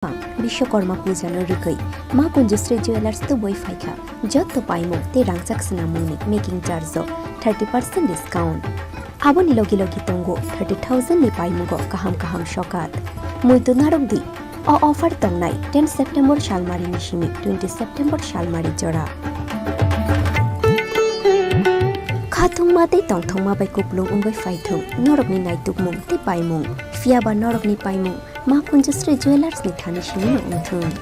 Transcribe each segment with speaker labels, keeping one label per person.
Speaker 1: বিশ্বকর্মা পূজানো রুগৈ মা কুঞ্জশ্রী জুয়েলার্স তো বই ফাইখা যত পাইমো তে রাংচাক স্নামুনি making charge 30% discount aboni logi logi tongo 30,000 ni paimugo kaham shokat muitu narokdi o offer tongnai 10 September shalmari nishimi 20 September shalmari jora khatung mate tongthong ma bai kuplung ungbai faithung norokni naitukmung te paimung fiaba norokni paimung ma kunjasri jewelers ni thani shimi nongthung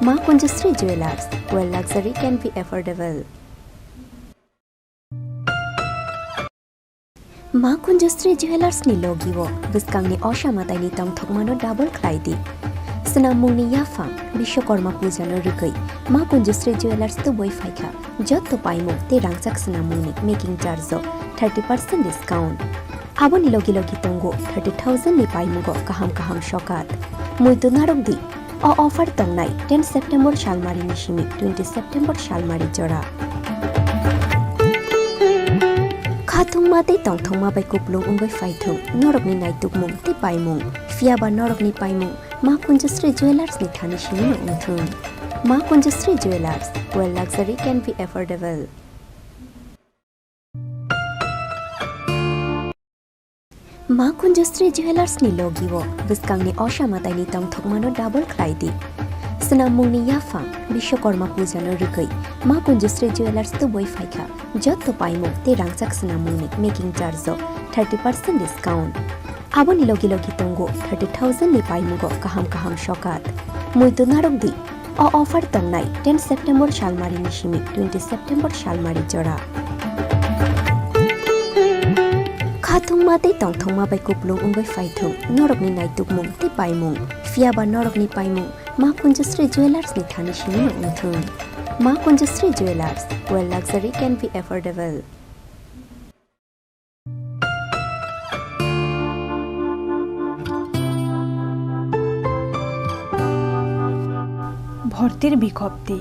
Speaker 1: ma kunjasri jewelers where luxury can be affordable Ma Kunjasri Jewelers ni logiwo biskang ni oshamatay ni tongthokmano double khlaidi snamung ni yafang Bishwakorma pujano rugoi Ma Kunjasri Jewelers to boi faikha jotto paimo te rangchak snamung ni making charge 30% discount aboni logi logi tongo 30,000 ni paimugo kaham shokat muitu narokdi o offer tongnai 10 September shalmari nishimi 20 September shalmari jora Khatung mate tongthong ma bai kuplung ungbai faithung norokni naitukmung te paimung fiaba norokni paimung ma kunjasri jewelers ni thani shimi nongthung ma kunjasri jewelers where luxury can be affordable ma kunjasri jewelers ni logiwo biskang ni oshamatay ni tongthokmano double khlaidi snamung ni yafang Bishwakorma pujano rugoi Ma Kunjasri Jewelers to boi faikha jotto paimo te rangchak snamung ni making charge 30% discount aboni logi logi tongo 30,000 ni paimugo kaham shokat muitu narokdi o offer tongnai 10 September shalmari nishimi 20 September shalmari jora Khatung mate tongthong ma bai kuplung ungbai faithung norokni naitukmung te paimung fiaba norokni paimung Ma Kunjasri Jewelers ni thani shimi nongthung Ma Kunjasri Jewelers where luxury can be affordable
Speaker 2: ভর্তির বিজ্ঞপ্তি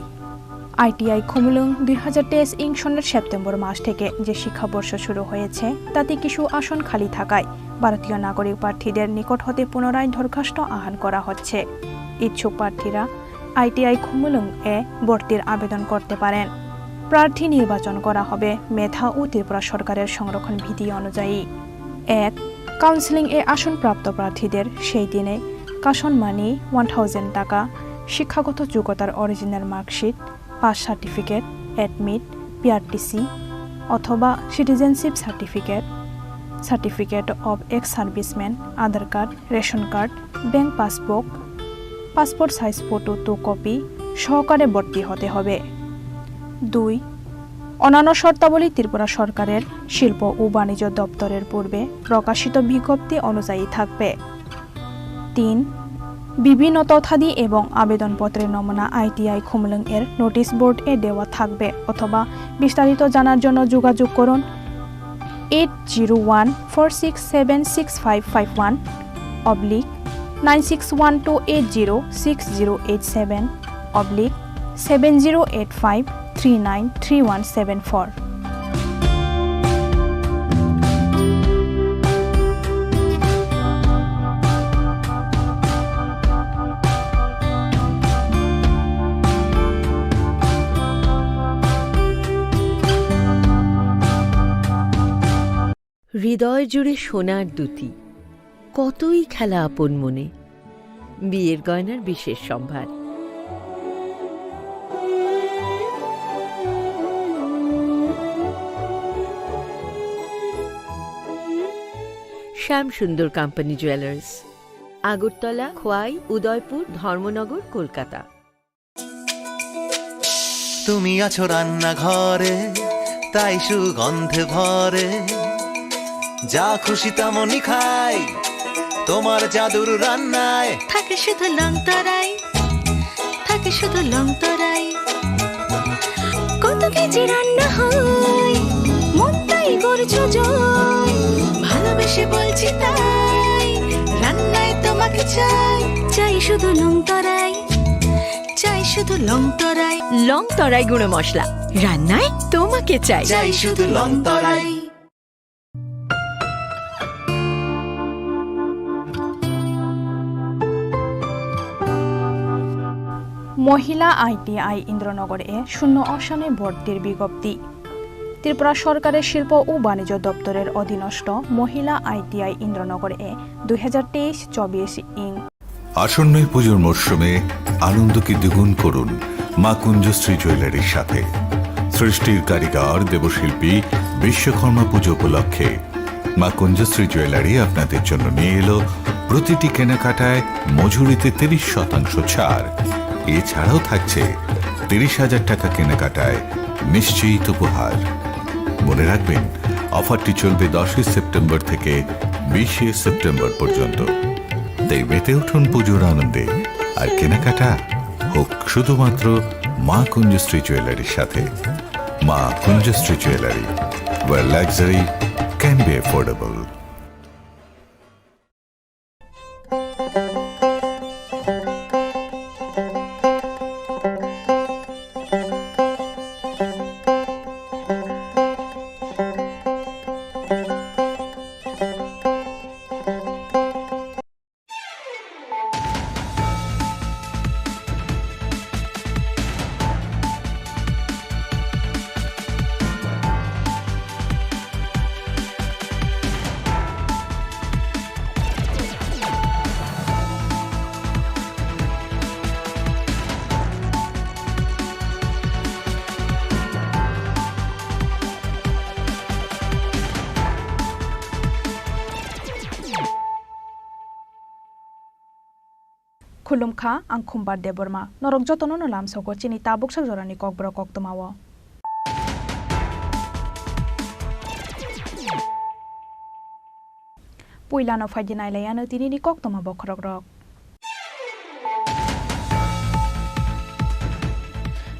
Speaker 2: ITI খুমুলুং 2023 ইং সনের September মাস থেকে যে শিক্ষাবর্ষ শুরু হয়েছে তাতে কিছু আসন খালি থাকায় ভারতীয় নাগরিক প্রার্থীদের নিকট হতে পুনরায় দরখাস্ত আহ্বান করা হচ্ছে ইচ্ছুক প্রার্থীরা আইটিআই খুমুলুং এ ভর্তির আবেদন করতে পারেন প্রার্থী নির্বাচন করা হবে মেধা ও ত্রিপুরা সরকারের সংরক্ষণ বিধি অনুযায়ী 1 কাউন্সেলিং এ আসন প্রাপ্ত প্রার্থীদের সেই দিনে কাশন মানি 1000 টাকা শিক্ষাগত যোগ্যতার original marksheet pass certificate admit PRTC অথবা citizenship certificate of ex serviceman Aadhaar card ration card bank passport size photo 2 copy সহকারে ভর্তি হতে হবে 2 অন্যান্য শর্তাবলী ত্রিপুরা সরকারের শিল্প ও বাণিজ্য দপ্তরের পূর্বে প্রকাশিত বিজ্ঞপ্তি অনুযায়ী থাকবে 3 বিভিন্ন তথ্যাদি এবং আবেদনপত্রের নমুনা আইটিআই খুমলুং এর নোটিশ বোর্ড এ দেওয়া থাকবে অথবা বিস্তারিত জানার জন্য যোগাযোগ করুন 8014676551 /9612806087 /7085393174
Speaker 3: হৃদয় জুড়ে সোনার দুটি কতই খেলা আপন মনে বিয়ের গয়নার বিশেষ সম্ভার শ্যাম সুন্দর কোম্পানি জুয়েলার্স আগরতলা খোয়াই উদয়পুর ধর্মনগর কলকাতা
Speaker 4: তুমি আছো রান্নাঘরে তাই সুগন্ধে ভরে যা খুশি তেমনই খাই তোমার জাদুর রান্নায়
Speaker 5: থাকে শুধু লং তরাই কত কেজি রান্না হয় মনটাই করছো জয় ভালোবেসে বলছি তাই রান্নায় তোমাকে চাই শুধু লং তরাই গুঁড়ো মশলা রান্নায় তোমাকে চাই
Speaker 4: শুধু লং তরাই
Speaker 2: মহিলা ITI ইন্দ্রনগরে শূন্য আসনে ভর্তির বিজ্ঞপ্তি। ত্রিপুরা সরকারের শিল্প ও বাণিজ্য দপ্তরের অধীনস্থ মহিলা ITI ইন্দ্রনগরে 2023-24 ইং
Speaker 6: আসন্ন পুজোর মরশুমে আনন্দকে দ্বিগুণ করুন মা কুঞ্জশ্রী জুয়েলারির সাথে। সৃষ্টির কারিগর দেবশিল্পী বিশ্বকর্মা পুজো উপলক্ষে মা কুঞ্জশ্রী জুয়েলারি আপনাদের জন্য নিয়ে এলো প্রতিটি কেনাকাটায় মজুরিতে 30% ছাড়। এছাড়াও থাকছে 30,000 টাকা কেনাকাটায় নিশ্চিত উপহার। মনে রাখবেন, অফারটি চলবে 10 সেপ্টেম্বর থেকে 20 সেপ্টেম্বর পর্যন্ত। তাই মেতে উঠুন পুজোর আনন্দে, আর কেনাকাটা হোক শুধুমাত্র মা কুঞ্জশ্রী জুয়েলারির সাথে। মা Kunjashree jewellery, where luxury can be affordable.
Speaker 2: खुलुमखा आं खुम्बार देबरमा नरक जतन लामसको चिनी ताबुक जरानी ककबरक कक्तमाव पुइलानो फाइदिनायलायानो दिनैनि कक्तमा बखरक रक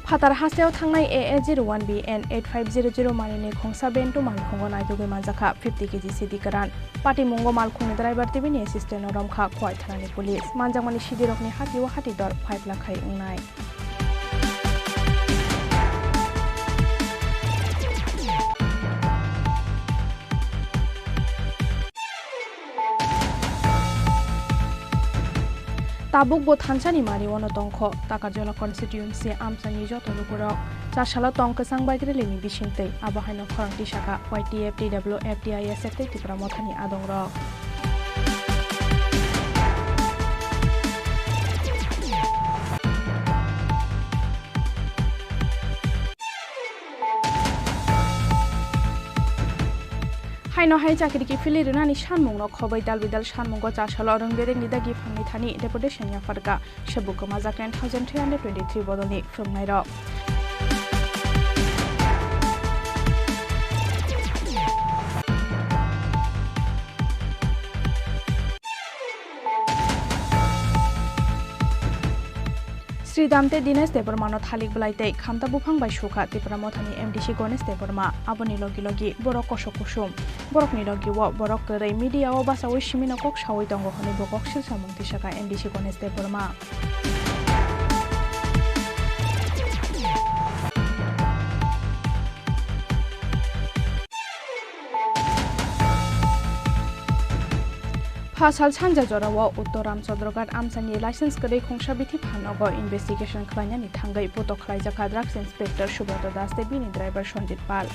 Speaker 2: फातार हास्तायाव थांनाय AA01BN 8500 मानिनि खोंसा बेन्टु मालखुंगो नायथुगै मानजाखा 50 केजि सिदि गोरान पार्टी मंगो मालखुंनि ड्राइभार टिभिनि एसिस्टेन्ट रमखा खवाय थानानि पुलिस मानजामानि सिदिरकनि हातिव हाति दर 5 लाखाय उंनाय ताबुक बो थानसानि मारि अनतंख ताकारजला कन्स्टिट्युएन्सि आमसानि जतलुपुरक चारसाला तंक सांबायग्रेलेनि बिसिंतै आबाहायनो खरंति शाखा YTF TW FDIS सेक्टे त्रिपुरा मथानि आदंरक हाइनो हाइ चाकरिकी फिलिरनानि सानमुंनो खबै दालबिदाल सानमुंगो चारसाला रंगबेरेंनि दागि फांनि थानि डेपुटेशन याफारका सेबुको माजाकेन 1323 बदलनि फ्रमनाय रक श्रीदामते दिनेश देबरमानो थालिक बलाइते खामता बुफां बाय सुखा त्रिपुरा मथानि MDC गणेश देबरमा आबनि लगी लगी बरक कस कुसुम बरकनि लगी व बरक करै मीडिया व बासावै सिमिनो कक सावै दंग हनि बकक सिलसा मुंति शाखा MDC गणेश देबरमा फासाल सानजा जराव उत्तर रामचंद्रघाट आमसानि लाइसेंस गरै खोंसा बिथि फानगो इनभेस्टिगेशन खालामनायनि थांगै पटक खालायजाखा ड्राग्स इन्सपेक्टर सुब्रत दास देबिनि ड्राइभार सन्जित पाल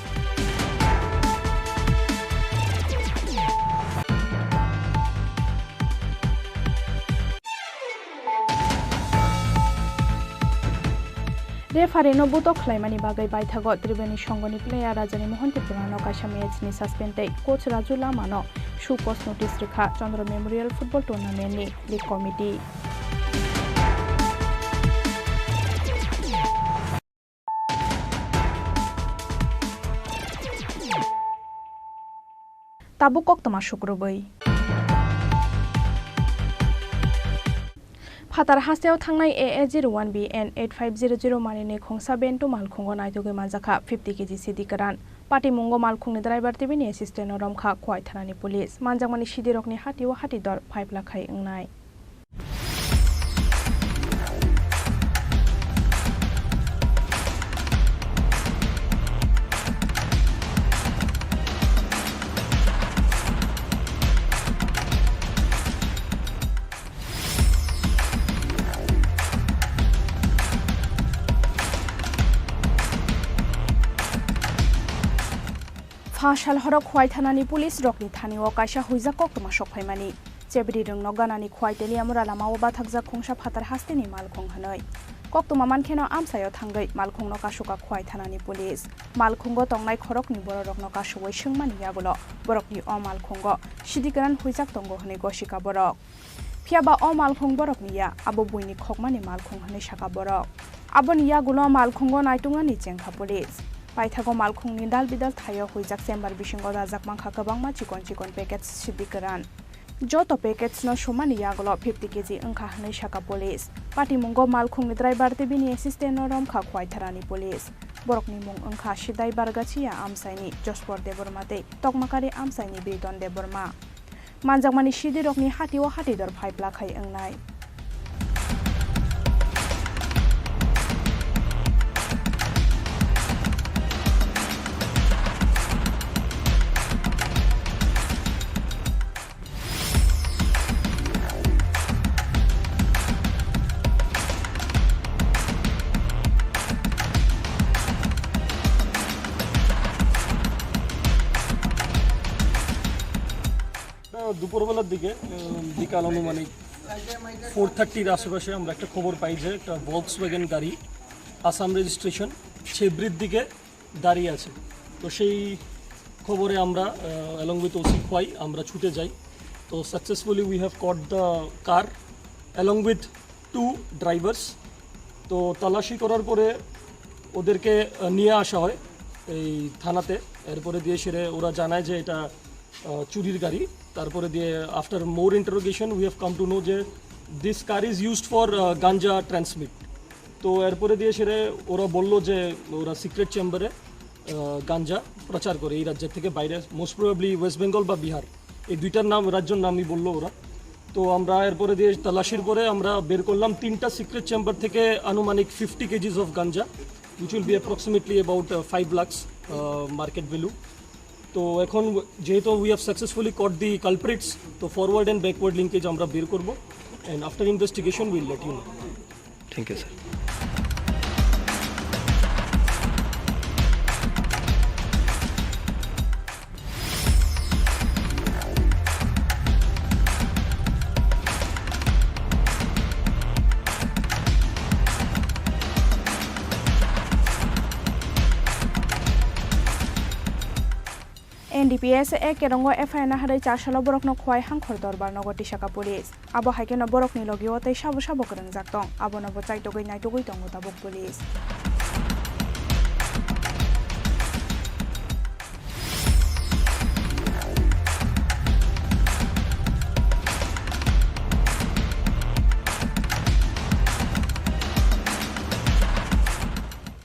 Speaker 2: रेफारेनो बुतो खलायमानि बागै बायथागो त्रिवेणी संघनि प्लेयार राजानि मोहन त्रिपुरानो काशा मैचनि सस्पेन्डै कोच राजु लामानो शु पोस्ट notice Rekha Chandra memorial football टुर्नामेन्टनि लीग कमिटि ताबुक कक्तमा शुक्रबै फातार हास्तायाव थांनाय AA01BN 8500 मानिनि खोंसा बेन्टु मालखुंगो नायथुगै मानजाखा 50 केजि सिदि गोरान पार्टी मंगो मालखुंनि ड्राइभार टिभिनि एसिस्टेन्ट रमखा खवाय थानानि पुलिस मानजामानि सिदिरकनि हातिव हाति दर 5 लाखाय उंनाय ha shal horok khwai thanani police rokni thani o kaisa huija koktoma sokphaimani chebri rungno ganani khwai teli amura lama o bathakja khongsa phatar hasteni malkhong hanoi koktoma mankheno amsayo thangai malkhongno kasuka khwai thanani police malkhongo tongnai khorokni borokno kasuwai singmani yagulo borokni o malkhongo sidikaran huijak tongo hne gosika borok phiaba o malkhong borokni ya abo buini khokmani malkhong hne saka borok aboni yagulo malkhongo naitungani chengkha police paithago malkhongni dal bidal thayo huijak chamber bisingo rajak mangkha kabangma chikon chikon package sidikaran joto package no somani yagulo 50 kg angkha hne saka police patimungo malkhongni driver tebini assistant no romkha khwai tharani police borokni mung angkha sidai bargachia amsaini jospor debormate tokmakari amsaini bidon deborma manjakmani sidi rokni hati o hati dor 5 lakhai angnai
Speaker 7: দুপুরবেলার দিকে বিকাল অনুমানিক 4:30 আশেপাশে আমরা একটা খবর পাই যে একটা ভলক্সওয়াগন গাড়ি আসাম রেজিস্ট্রেশন ছেব্রির দিকে দাঁড়িয়ে আছে তো সেই খবরে আমরা অ্যালং উইথ ওসি খোয়াই আমরা ছুটে যাই তো successfully we have caught the car along with 2 drivers তো তল্লাশি করার পরে ওদেরকে নিয়ে আসা হয় এই থানাতে এরপরে দিয়ে সেরে ওরা জানায় যে এটা চুরির গাড়ি তারপরে দিয়ে after more interrogation we have come to know যে this car is used for ganja transmit তো এরপরে দিয়ে সেরে ওরা বলল যে ওরা সিক্রেট চেম্বারে গাঞ্জা প্রচার করে এই রাজ্যের থেকে বাইরে মোস্ট প্রবাবলি ওয়েস্ট বেঙ্গল বা বিহার এই দুইটার নাম রাজ্যের নামই বললো ওরা তো আমরা এরপরে দিয়ে তল্লাশির পরে আমরা বের করলাম 3টা সিক্রেট চেম্বার থেকে আনুমানিক 50 kgs of ganja which will be approximately about 5 lakhs market value তো এখন যেহেতু we have successfully caught the culprits তো ফরওয়ার্ড অ্যান্ড ব্যাকওয়ার্ড লিঙ্কেজ আমরা বের করবো and after investigation will let you know
Speaker 8: thank you sir
Speaker 2: NDPS kerongo FIR na hadai chasalo borokno khwai hangkhor dorbar nogoti saka police abo haikeno borokni logio tei sabo sabo krang jaktong abo nobo chaitogoi naitogoi tongo tabok police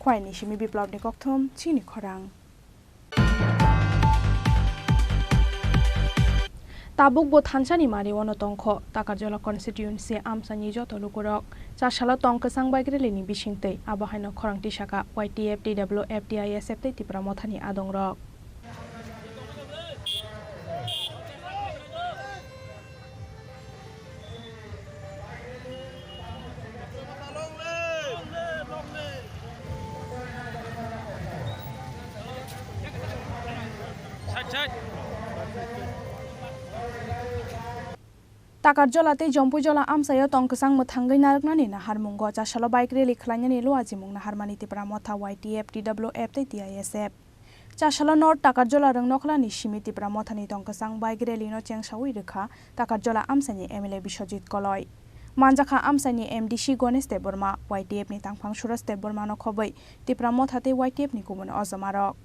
Speaker 2: khwai ni simi biplab ni kokthom chini khorang tabuk bo thansani mari wono tongkho takarjola constituency amsani joto lukurok chasalo tongka sangbaigre ni bisingtei abo haino khorangti saka YTF TWF TISF tei Tripura mothani adongrok takarjolatei jompujola amsayo tongkasang muthangai naraknani nahar mungo chasalo bike rally khlainani loaji mung nahar mani Tripura motha YTF TWF tei TISF chasalo nor takarjola rang nokhlani simi Tripura mothani tongkasang bike rally no chengsawi rekha takarjola amsani MLA Biswajit Koloi manjakha amsani MDC Ganesh Deborma YTF ni tangphang Suraj Deborma no khobai Tripura mothate YTF ni kumun ojamarok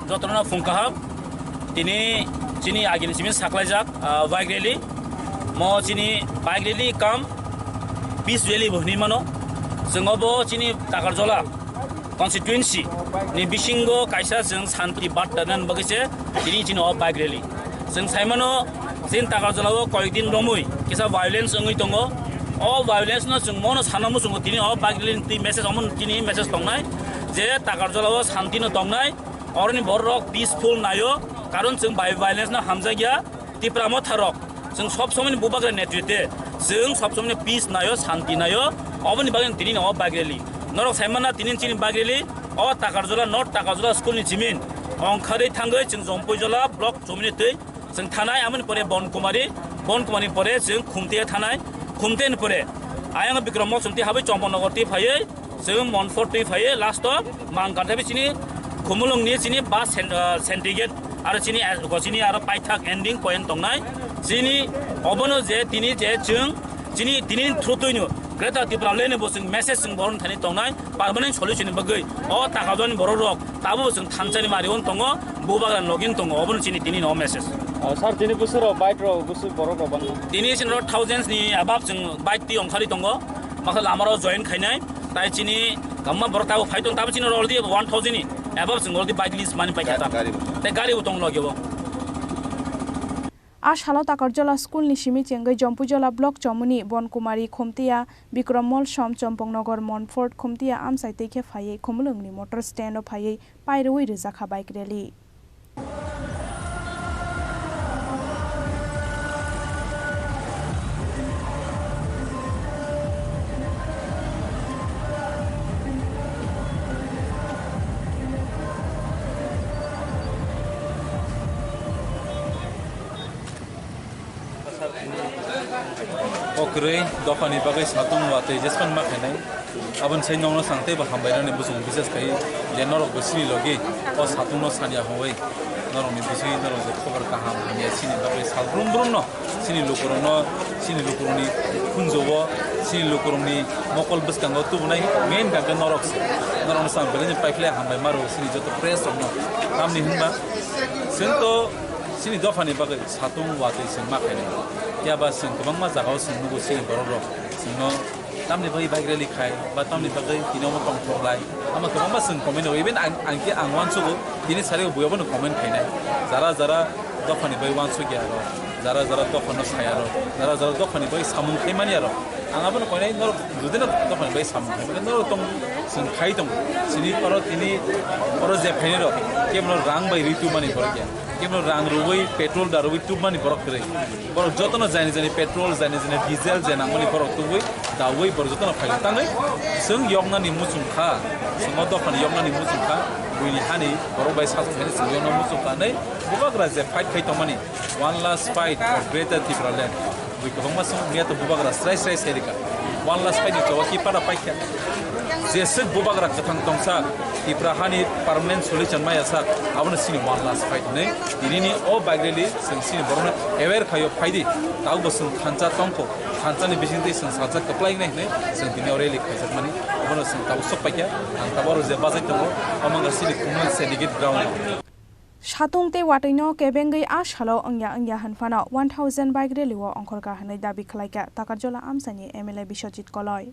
Speaker 9: যতনা ফুংকাহাব তিনি চিনি আগিনি Simin সাকলাইজাক bike rally ম চিনি bike rally কাম piece rally বহনি মানো जोंबो चिनि ताकारजला कन्स्टिट्युएन्सि नि बिसिंगो कायसा जों शान्ति बार्ता नान बगैसे दिनै चिनो bike रेली जों साइमानो जिन ताकारजलाव कयदिन रमै किसा भायोलेन्स ओङै दङ अ भायोलेन्स न जों मनो सानामु जों दिनै अ बाइक रेली नि मेसेज अमन दिनै मेसेज दंनाय जे ताकारजलाव शान्ति न दंनाय अरनि बरक पिसफुल नायो कारण जों भायोलेन्स न हामजा गया त्रिपुरा थारक जों सब समय बुबाग्रा नेतृत्वे जों सब समय पिस नायो शान्ति नायो अबनि बागै तिनि न बाग्रेली नरक साइमाना तिनि चिनि बाग्रेली अ ताकारजला नट ताकारजला स्कुलनि जिमिन अंखारै थांगै जों जम्पयजला ब्लक जमिनि तै जों थानाय आमोन परे बनकुमारी परे जों खुमते थानाय खुमतेन परे आयं बिक्रम मसुमति हाबै चम्पनगर ति फायै जों मनफोर ति फायै लास्ट मांगाथाबि चिनि खुमुलंनि चिनि बा सेन्टिगेट आरो चिनि आरो पाइथाक एन्डिं पइन्ट दंनाय चिनि अबनो जे तिनि जे जों चिनि तिनि थ्रुतैनो ग्रेटर त्रिपुरा लेनोबो जों मेसेज जों बरन थानि दंनाय पार्मानेन्ट सल्युसन बगै अ ताकाजन बर रक ताबो जों थानसानि मारिवन दङ बुबाग्रा लगिन दङ अबनो चिनि तिनि न मेसेज
Speaker 8: सार दिनै बोसोराव बाइट्र बोसोर बर' रबान
Speaker 9: दिनै चिनि थाउजेन्डसनि अबाब जों बाइट ति अंखारि दङ माखा लामाराव जइन खायनाय ताइ चिनि गाम्मा बरताबो फाइ दं ताबो चिनि अलरेडि 1000 नि अबाब जों अलरेडि बाइट लिस्ट मानि पाइका ताइ गारिबो दं लगिबो
Speaker 2: आसालाव ताकारजला स्कुलनि सिमी चेंगै जम्पुजला ब्लक चमुनि बनकुमारी खोमतिया बिक्रममल सम चम्पंनगर मनफोर्ट खोमतिया आमसाइ तैखे फायै खोमलंनि मटर स्टेन्ड फायै पाइरवै रोजाखा बाइक रेली
Speaker 10: ओकरे दफानि बागै सातुं वाते जेसपन मा खानाय आबन छै नंनो सांते बा हामबायनानै बुसुं बिसेस खाय जे नरक बसिनि लगे अ सातुं न सानिया होय नरकनि बिसि नरक जे खबर काहाम हानिया सिनि बागै सालब्रुम ब्रुम न सिनि लुकुरनि खुनजोबो सिनि लुकुरनि मकल बसकांगो तुबनाय मेन गागन नरक सां बेनि पाइपले हामबाय मारो सिनि जत प्रेस न कामनि होनबा जोंतो सिनि दफानि बागै सातुं वाते जों मा खानाय याबा जों गोबां मा जागाव जों नुगो सिनि बर' जों तामनि बागै बाइक रेलि खाय बा तामनि बागै तिनाव मा टंथरलाय आमा गोबां मा जों कमेन्ट इभेन आंके आं वानसुगो तिनि सारियाव बयबो कमेन्ट खायनाय जारा दफानि बागै वानसु गया जारा दफानो साया जारा दफानि बागै सामुं खायमानि आरो आंहाबो कयनाय नर जुदिनो दफानि बागै सामुं खायमानि नर दं जों खाय दं सिनि पर तिनि पर जे खायनो र केवल रां बाय रितु मानि पर गया केवल रां रुबै पेट्रोल दारुबै तुब मानि बरक करे बर जतन जानि पेट्रोल जानि डिजेल जाना मानि बरक तुबै दावै बर जतन फाय ताङै जों यगनानि मुसुंखा जों दफानि यगनानि मुसुंखा बुइनि हानि बर बाय सासु खायनो जों यगना मुसुंखा नै बुबाग्रा जे फाइट खायतो मानि वन लास्ट फाइट फर ग्रेटर त्रिपुरा लैंड बुइ गोबां मा सम मिया तो बुबाग्रा स्राय सेरिका वन लास्ट फाइट तो कि पारा पाइखा जेसे बुबाग्रा कथां दंसा त्रिपुरा हानि पार्मानेन्ट सल्युसन माया सा आबनो सिनि वन लास्ट फाइट नै दिनिनि अ बाग्रेलि जों सिनि बरनो एवेर खायो फाइदि दाउबो जों खानजा तंखौ खानजानि बिसिंदै जों साजा कप्लायनाय नै जों दिनि रेलि खायजाक मानि अबनो जों दाउ सपाइया आं ताबर जे बाजाय दङ अमंगा सिनि कुमन सेडिगेट ग्राउन्ड
Speaker 2: सातुंते वाटैनो केबेंगै आसालाव अंया हनफानाव 1000 बाइक रेलिव अंखरका हनै दाबि खलायका ताकारजला आमसानि एमएलए बिश्वजित कलय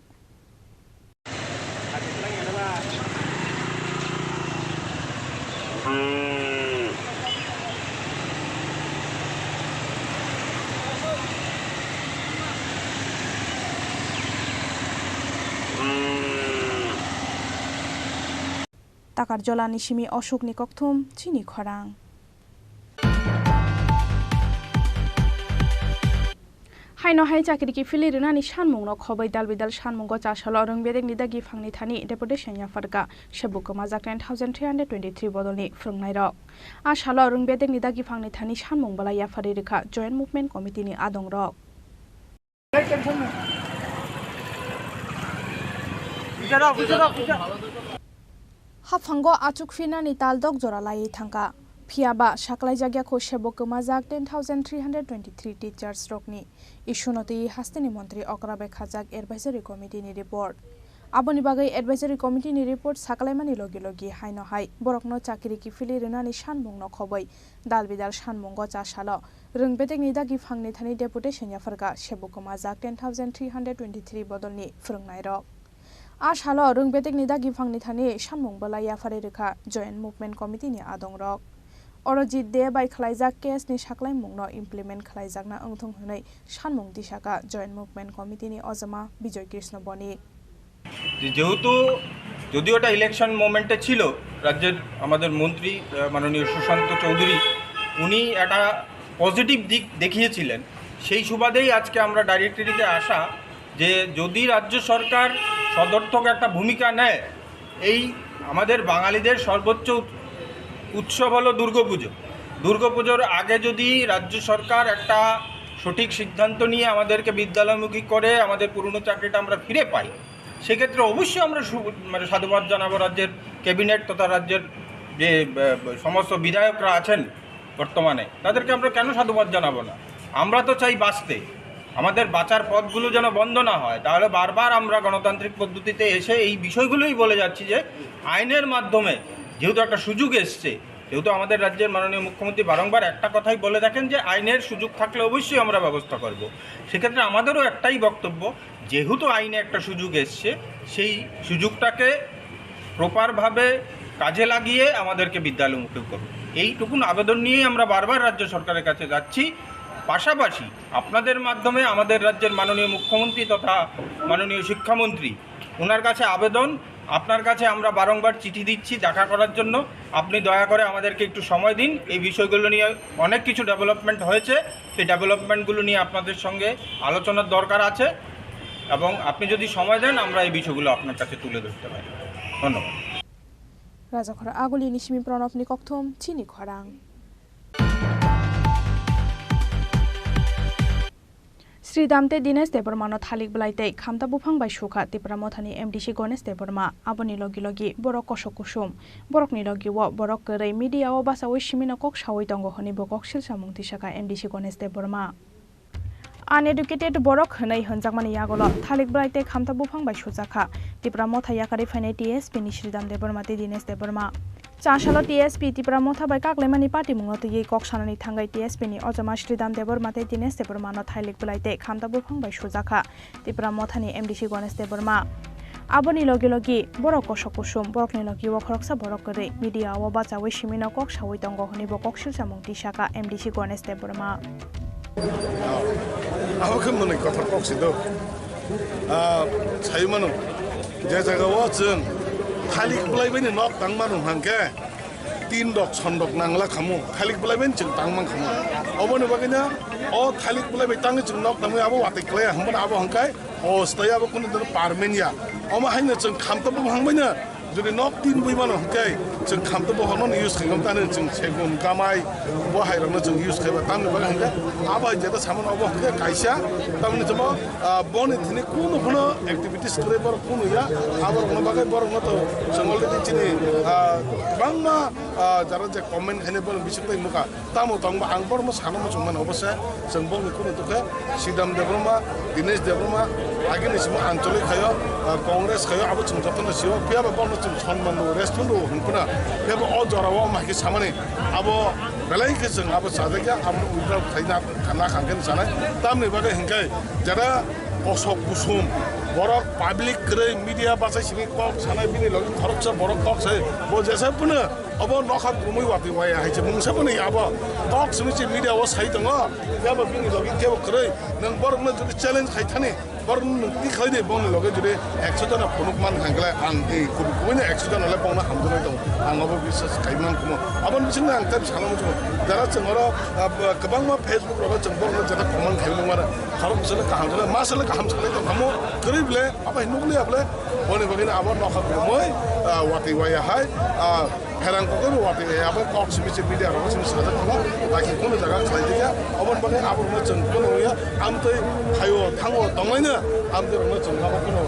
Speaker 2: ताकारजलानि सिमी अशोकनि कक्थुम चिनी खरां हाइनो हाइ चाकरिकी फिलि रुनानि सानमुंनो खबै दालबिदाल सानमुंगो चासलो रोंबेदेगनि दागि फांनि थानि डेपुटेशन याफारका सेबुकमा जाक 10323 बदलनि फ्रुंनाय रक आसालो रोंबेदेगनि दागि फांनि थानि सानमुंबला याफारि रेखा जॉइन्ट मुभमेन्ट कमिटिनि आदं रक हाफांगो आचुकफिनानि तालदक जरा लायै थांका फियाबा साकलाय जाग्याखौ सेबकमा जाक 10323 टीचार्स रकनि इशुनति हास्तेनि मन्त्री अक्राबे खाजाक एडभाइजरी कमिटिनि रिपोर्ट आबोनि बागै एडभाइजरी कमिटिनि रिपोर्ट साकलायमानि लगी हाइनो हाइ बरकनो चाकरिकी फिलि रुनानि सानमुंनो खबै दालबिदाल सानमुंगो चासालो रोंबेदेगनि दागि फांनि थानि डेपुटेशन याफारका सेबकमा जाक 10323 बदलनि फोरोंनाय रक आसालो रोंबेदेगनि दागि फांनि थानि सानमुंबला याफारि रेखा जॉइन्ट मुभमेन्ट कमिटिनि आदं रक अरजित दे बाय खलायजाक केसनि साकलाय मुंनो इमप्लिमेन्ट खलायजाकना अंथं हनै सानमुं दिशाका जॉइन्ट मुभमेन्ट कमिटिनि अजमा विजय कृष्ण बणिक
Speaker 11: যেহেতু যদিও এটা ইলেকশন মোমেন্টে ছিল রাজ্যের আমাদের মন্ত্রী মাননীয় সুশান্ত চৌধুরী উনি একটা পজিটিভ দিক দেখিয়েছিলেন, সেই সুবাদেই আজকে আমরা ডাইরেক্টরিতে আসা যে যদি রাজ্য সরকার সদর্থক একটা ভূমিকা নেয়, এই আমাদের বাঙালিদের সর্বোচ্চ উৎসব হলো দুর্গাপুজো। দুর্গাপুজোর আগে যদি রাজ্য সরকার একটা সঠিক সিদ্ধান্ত নিয়ে আমাদেরকে বিদ্যালয়মুখী করে আমাদের পুরনো চাকরিটা আমরা ফিরে পাই, সেক্ষেত্রে অবশ্যই আমরা সাধুবাদ জানাবো রাজ্যের ক্যাবিনেট তথা রাজ্যের যে সমস্ত বিধায়করা আছেন বর্তমানে, তাদেরকে আমরা কেন সাধুবাদ জানাবো না? আমরা তো চাই বাঁচতে, আমাদের বাঁচার পথগুলো যেন বন্ধ না হয়। তাহলে বারবার আমরা গণতান্ত্রিক পদ্ধতিতে এসে এই বিষয়গুলোই বলে যাচ্ছি যে আইনের মাধ্যমে যেহেতু একটা সুযোগ এসছে, যেহেতু আমাদের রাজ্যের মাননীয় মুখ্যমন্ত্রী বারংবার একটা কথাই বলে থাকেন যে আইনের সুযোগ থাকলে অবশ্যই আমরা ব্যবস্থা করব। সেক্ষেত্রে আমাদেরও একটাই বক্তব্য, যেহেতু আইনে একটা সুযোগ এসছে, সেই সুযোগটাকে প্রপারভাবে কাজে লাগিয়ে আমাদেরকে বিদ্যালয়মুখী করব, এইটুকুন আবেদন নিয়েই আমরা বারবার রাজ্য সরকারের কাছে যাচ্ছি। পাশাপাশি আপনাদের মাধ্যমে আমাদের রাজ্যের মাননীয় মুখ্যমন্ত্রী তথা মাননীয় শিক্ষামন্ত্রী, ওনার কাছে আবেদন, আপনার কাছে আমরা বারংবার চিঠি দিচ্ছি দেখা করার জন্য। আপনি দয়া করে আমাদেরকে একটু সময় দিন। এই বিষয়গুলো নিয়ে অনেক কিছু ডেভেলপমেন্ট হয়েছে, সেই ডেভেলপমেন্টগুলো নিয়ে আপনাদের সঙ্গে আলোচনার দরকার আছে, এবং আপনি যদি সময় দেন আমরা এই বিষয়গুলো আপনার কাছে তুলে ধরতে পারি। ধন্যবাদ।
Speaker 2: রাজাখরা আগলি নিশিমি প্রণব নিকথম চিনি খরাং। শ্রীদামতে দিনেশ দেববর্মানো থালিক বলাইতে খামতা বুফাং বাই সুখা ত্রিপুরা মথানি এমডিসি গণেশ দেববর্মা আবনি লগি লগি বরক কসক কুসুম বরকনি লগি ও বরক কरै মিডিয়া ও বাসাওই সিমিনা কক সাওই দঙ্গ হনি বকক শিলসা মুংতি শাখা MDC Ganesh Debbarma uneducated Borok হनै হনজাকমানি ইয়াগল থালিক বলাইতে খামতা বুফাং by সুজাখা Tripura Motha ইয়াকারি ফাইনাই TSP নি Sridam দেববর্মাতে Dinesh Debbarma চাশালো TSP Tripura Motha by কাকলেমানি party মুংতে এই কক সানানি থাঙ্গাই টিএসপি নি অজমা শ্রীদাম দেববর্মাতে দিনেশ দেববর্মানো থাইলিক বলাইতে খামতা বুফাং বাই সুজাখা ত্রিপুরা মথানি এমডিসি গণেশ দেববর্মা আবনি লগে লগে বরক কসক কুসুম বরকনি লগে ও খরকসা বরক করে মিডিয়া ও বাচাওই সিমিনা কক সাওই দঙ্গ হনি বকক শিলসা মুংতি শাখা এমডিসি গণেশ দেববর্মা
Speaker 12: 아무튼 뭐는 কথা 꺽시도 자유만은 제 자가와 전 탈릭 블라이벤이 넉 당만은 한게 틴덕 선덕 낭라 가무 탈릭 블라이벤 즉 당만 가무 어머니 바기냐 탈릭 블라이벤 땅에 즉 넉 당에 아버 와테 클레야 한번 아버 한가이 스타야 아버 군들 파르멘이야 어머 하이네 즉 감도 보면 한번이냐 যদি নক তিন বইমানো হকাই जों खामतो बहनो इउज खालाम तानो जों सेगुन गामाय बहायरनो जों इउज खालाम तानो बगा हंगा आबा जेता सामान अब हंगा काइसा तामने जम बने थिने कुनो कुनो एक्टिविटीज करे बर कुनो या आबर न बगा बर न तो जों अलरेडी चिनि बांमा जारा जे कमेन्ट खाने बर बिसिखै मुका तामो तंग आं बर म सानो म जोंमान अबसे जों बने कुनो तोखे सिदाम देब्रमा दिनेश देब्रमा आगे सिम आंचलिक खायो कांग्रेस खायो अब जों जतन सियो पियाबा बन जों सन्मान रेस्टुरेन्ट हुनकुना बेबो अ जरावा माखि सामाने अब बेलायखै जों अब सादेका अब उद्राव खाइना खाना खांगोन जानाय तामने बागै हिंगाय जरा अशोक कुसुम बरक पाब्लिक रे मीडिया बासाय सिनि कक सानाय बिनि लग खरकसा बरक कक छै बो जेसा पुनो अब नखा गुमै वाति वाय हाइसे मुंसा पनि अब कक सिनि मीडिया व साइ दङ याबो बिनि लग केबो करे नों बरकनो जुदि च्यालेन्ज खाइथाने बरन ति खाइदे बंग लगे जुदि 100 जना फनुकमान हांगला आं ए कुबुकुइने 100 जना ले बंग हामजनाय दङ आं अब बिश्वास खाइमान कुम अब बिसिनो आं ताब सानो मजो जरा जोंरो गोबां मा फेसबुक रो जों बरन जदा कमेन्ट खाइमो मारा खरक जले गाहाम जले मासले गाहाम जले दङ हमो गरिबले अब हिनुगले आबले बने बगिन अब नखा गुमै वाति वाय हाय हेरां को वाति अब कक सिमिसे मीडिया रो सिम साजा खला बाकी कोनो जगह खाइदिया अब बगे अब जों कोनो या आमतै थायो थाङो दङैनो आमदेरनो जों अब कोनो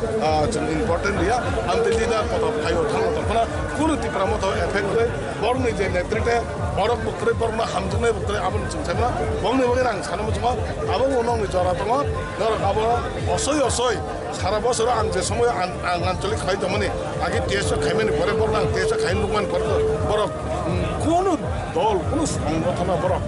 Speaker 12: जों इम्पोर्टेन्ट रिया आमते लिडार पद थायो थाङो दखना कोनो तिप्रा मत एफेक्ट रे बरनि जे नेतृत्व बरक बक्रे बरमा हामजनाय बक्रे अब जों साइमा बंगने बगे आं सानो मजो अब उनावनि जरा दङ नर अब असय असय सारा बसर आं जे समय आं आंचलिक खाइ दमने आगे टेस्ट खाइमेनि परे बरना टेस्ट खाइ लुमान पर बरक कोनो दल कोनो संगठन बरक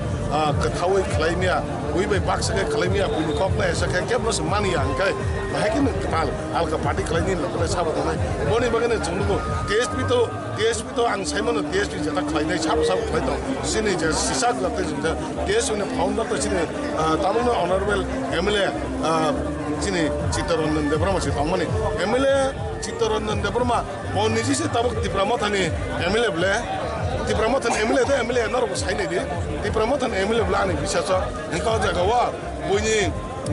Speaker 12: कथावै खलाइमिया उइबै बाक्सके खलाइमिया पुनि ककना एसके केब्रस मानिया अंकाय बाहेकिन कताल आलका पार्टी खलाइनि लकले साबा दनाय बनि बगेने जोंनुको टीएसपी तो आं साइमन टीएसपी जेता खलाइनाय साब खलाइ दं सिनि जे सिसा गते जों टीएसपी ने फाउन्डर त सिनि तामनो अनरेबल एमएलए चिनि चित्तरंजन देब्रमा से तामने एमएलए चित्तरंजन देब्रमा बनिजि से तबक तिप्रामा थाने MLA ब्ले Tripura matan MLA nor sai ne di Tripura matan MLA blani bisa so engkau jaga wa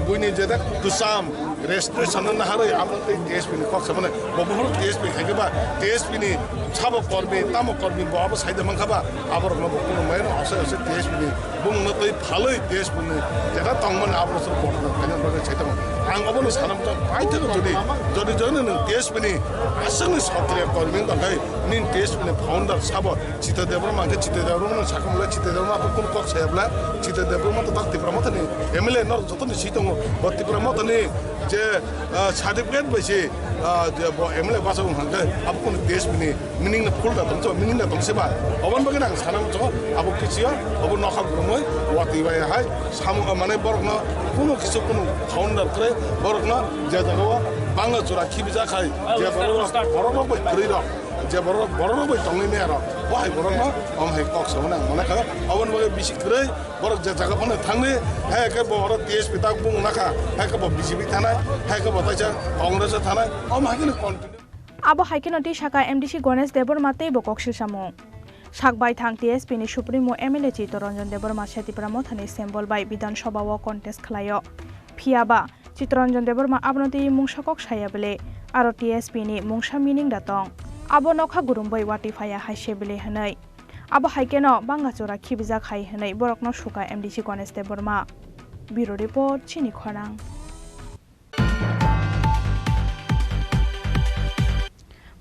Speaker 12: bunyi jeda kusam restoration na harai amna TSP ni kok samane bobo TSP khage ba TSP ni chabo korbe tamo korbe bobo sai de mangkaba abor no bobo mai no ase TSP ni bung no toi phaloi TSP ni jeda tongman abor so bobo kanya bodo sai tamo ang obono sanam to paite jodi jodi TSP ni asang ni sakre korbe da kai nin TSP ni founder sabo chita debro mangke chita debro no sakamla chita debro ma kun kok sayabla chita debro ma to Tripura matan ni MLA nor joto ni sitong Tripura matan ni যে certificate বেশি MLA বাসা হাঙ্গে আবো কোন দেশ mini meaning না ফুলটা দংছ meaning না দংছেবা অবন বগে নাং সানাম চ আবো কিছিয়া অবো নখা গ্রমই ওয়াতি বাই হাই সাম মানে বরকনা কোনো কিছু কোনো ফাউন্ডার করে বরকনা যে জায়গা বাংলা জোড়া খিবিজা খাই যে বড় বই করির যে বড় বই টংনি মেয়ার ওয়াই বরকনা অম হে কক সমনা মনে খা অবন বগে বিসি করে বরক যে জায়গা ফনে থাংনি হে কে বড় TSP তা বুং নাখা হে কে BJP থানায় হে কে বতাইছা কংগ্রেস থানায় অম হাকিনে continue
Speaker 2: abo haikinoti shaka MDC Ganesh Deborma tei bokok silsamo sakbai thang TSP ni supremo MLA Chitranjan Deborma Tripura mothani symbol bai Bidhan Sabha o contest khlaio phiaba Chitranjan Deborma abnoti mungsakok saya bele aro TSP ni mungsa meaning datong abo nokha gurumbai wati phaya haise bele hanai abo haikeno bangachora khibija khai hanai borokno suka MDC Ganesh Deborma Bureau Report Chini Khorang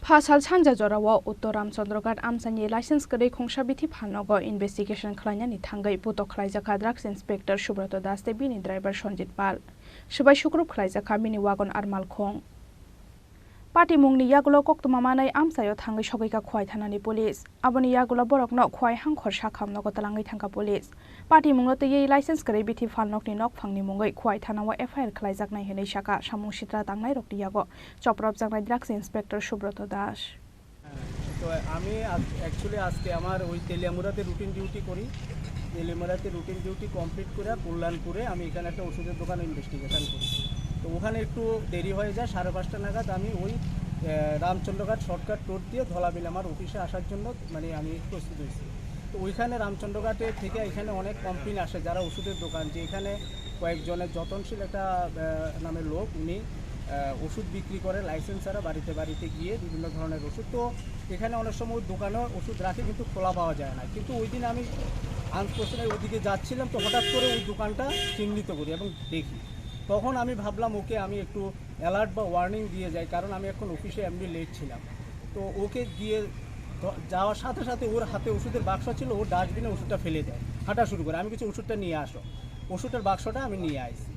Speaker 2: Pasal Sanja Jorawa Uttor Ramchandroghat Amsani license kare khongsa bithi phalnogo investigation khlainani thangai puto khlaijaka drugs inspector Subroto Das te bini driver Sonjit Pal Subai Shukrup khlaijaka bini wagon Armal Khong Party mungni yagulo koktuma manai amsayo thangai sogaika khwai thanani police aboni yagulo borokno khwai hangkhor sakhamnogo talangai thangka police Party mungno te yei license kare bithi phalnokni nok phangni mungai khwai thanawa FIR khlaijaknai henai saka samung sitra tangnai rokti yago choprop jaknai drugs inspector Subroto Das
Speaker 13: তো আমি actually আজকে আমার ওই তেলিয়ামুড়াতে routine duty করি তেলিয়ামুড়াতে routine duty complete করে কল্যাণপুরে আমি এখানে একটা ওষুধের দোকানে ইনভেস্টিগেশন করি তো ওখানে একটু দেরি হয়ে যায় 5:30 নাগাদ আমি ওই রামচন্দ্রঘাট শর্টকাট রোড দিয়ে ধলাবিল আমার অফিসে আসার জন্য মানে আমি প্রস্তুত হয়েছি তো ওইখানে রামচন্দ্রঘাটে থেকে এখানে অনেক কমপ্লেন আসে যারা ওষুধের দোকান যে এখানে কয়েকজনের যতনশীল একটা নামের লোক উনি ওষুধ বিক্রি করে লাইসেন্স ছাড়া বাড়িতে বাড়িতে গিয়ে বিভিন্ন ধরনের ওষুধ তো এখানে অনেক সময় দোকানেও ওষুধ রাখে কিন্তু খোলা পাওয়া যায় না কিন্তু ওই দিন আমি আনপ্রসেনের ওদিকে যাচ্ছিলাম তো হঠাৎ করে ওই দোকানটা চিহ্নিত করি এবং দেখি তখন আমি ভাবলাম ওকে আমি একটু অ্যালার্ট বা ওয়ার্নিং দিয়ে যাই কারণ আমি এখন অফিসে এমনি লেট ছিলাম তো ওকে গিয়ে যাওয়ার সাথে সাথে ওর হাতে ওষুধের বাক্স ছিল ও ডাস্টবিনে ওষুধটা ফেলে দেয় হাঁটা শুরু করে আমি কিছু ওষুধটা নিয়ে আসো ওষুধের বাক্সটা আমি নিয়ে আসি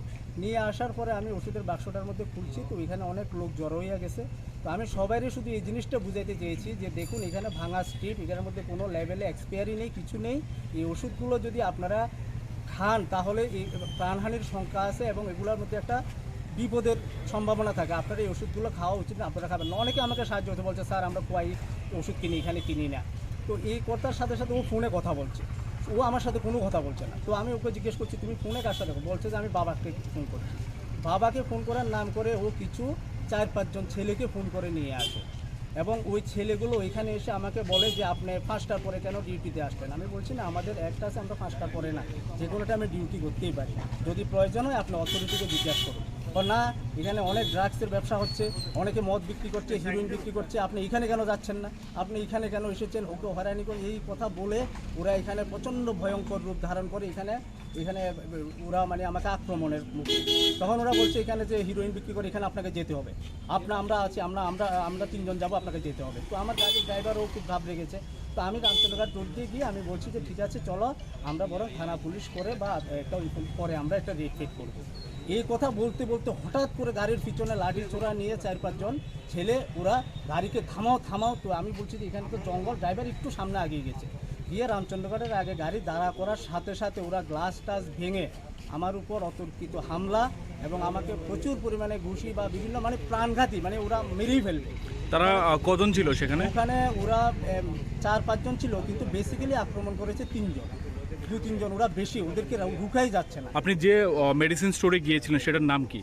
Speaker 13: নিয়ে আসার পরে আমি ওষুধের বাক্সটার মধ্যে খুলছি তো এখানে অনেক লোক জড়ো হয়ে গেছে তো আমি সবাইরই শুধু এই জিনিসটা বুঝাইতে চেয়েছি যে দেখুন এখানে ভাঙা স্ট্রিট এখানের মধ্যে কোনো লেভেলে এক্সপায়ারি নেই কিছু নেই এই ওষুধগুলো যদি আপনারা খান তাহলে এই প্রাণহানির শঙ্কা আছে এবং এগুলোর মধ্যে একটা বিপদের সম্ভাবনা থাকে আপনারা এই ওষুধগুলো খাওয়া উচিত না আপনারা খাবেন না অনেকে আমাকে সাহায্য করতে বলছে স্যার আমরা কোয়াই ওষুধ কিনি এখানে কিনি না তো এই কর্তার সাথে সাথে ও ফোনে কথা বলছে ও আমার সাথে কোনো কথা বলছে না তো আমি ওকে জিজ্ঞেস করছি তুমি ফোনে কার সাথে বলছে যে আমি বাবাকে ফোন করছি বাবাকে ফোন করার নাম করে ও কিছু 4-5 জন ছেলেকে ফোন করে নিয়ে আসে এবং ওই ছেলেগুলো এখানে এসে আমাকে বলে যে আপনি 5টার পরে কেন ডিউটিতে আসবেন আমি বলছি না আমাদের একটা আছে আমরা 5টার পরে না যে কোনোটা আমি ডিউটি করতেই পারি যদি প্রয়োজন হয় আপনি অথরিটিকে জিজ্ঞাসা করুন না এখানে অনেক ড্রাগসের ব্যবসা হচ্ছে অনেকে মদ বিক্রি করছে হিরোইন বিক্রি করছে আপনি এখানে কেন যাচ্ছেন না আপনি এখানে কেন এসেছেন ওকে হয়রানি করে এই কথা বলে ওরা এখানে প্রচণ্ড ভয়ঙ্কর রূপ ধারণ করে এখানে ওরা মানে আমাকে আক্রমণের মুখে তখন ওরা বলছে এখানে যে হিরোইন বিক্রি করে এখানে আপনাকে যেতে হবে আমরা আছি আমরা 3 জন যাবো আপনাকে যেতে হবে তো আমার গাড়ির ড্রাইভারও খুব ভাব রেখেছে তো আমি রামচন্দ্রঘাট রোড দিয়ে গিয়ে আমি বলছি যে ঠিক আছে চলো আমরা বরং থানা পুলিশ করে বা একটা পরে আমরা একটা রেড ফেট করবো এই কথা বলতে বলতে হঠাৎ করে গাড়ির পিছনে লাঠি ছোড়া নিয়ে 4-5 জন ছেলে ওরা গাড়িকে থামাও তো আমি বলছি যে এখানে তো জঙ্গল ড্রাইভার একটু সামনে আগিয়ে গেছে গিয়ে রামচন্দ্রঘাটের আগে গাড়ি দাঁড়া করার সাথে সাথে ওরা গ্লাস টাস ভেঙে আমার উপর অতর্কিত হামলা এবং আমাকে প্রচুর পরিমাণে ঘুষি বা বিভিন্ন মানে প্রাণঘাতী মানে ওরা মেরেই ফেলবে
Speaker 8: তারা কজন ছিল সেখানে
Speaker 13: ওখানে ওরা 4-5 জন ছিল কিন্তু বেসিক্যালি আক্রমণ করেছে 3 জন 2-3 জন ওরা বেশি ওদেরকে রুখাই যাচ্ছে না
Speaker 8: আপনি যে মেডিসিন স্টোরে গিয়েছিলেন সেটার নাম কি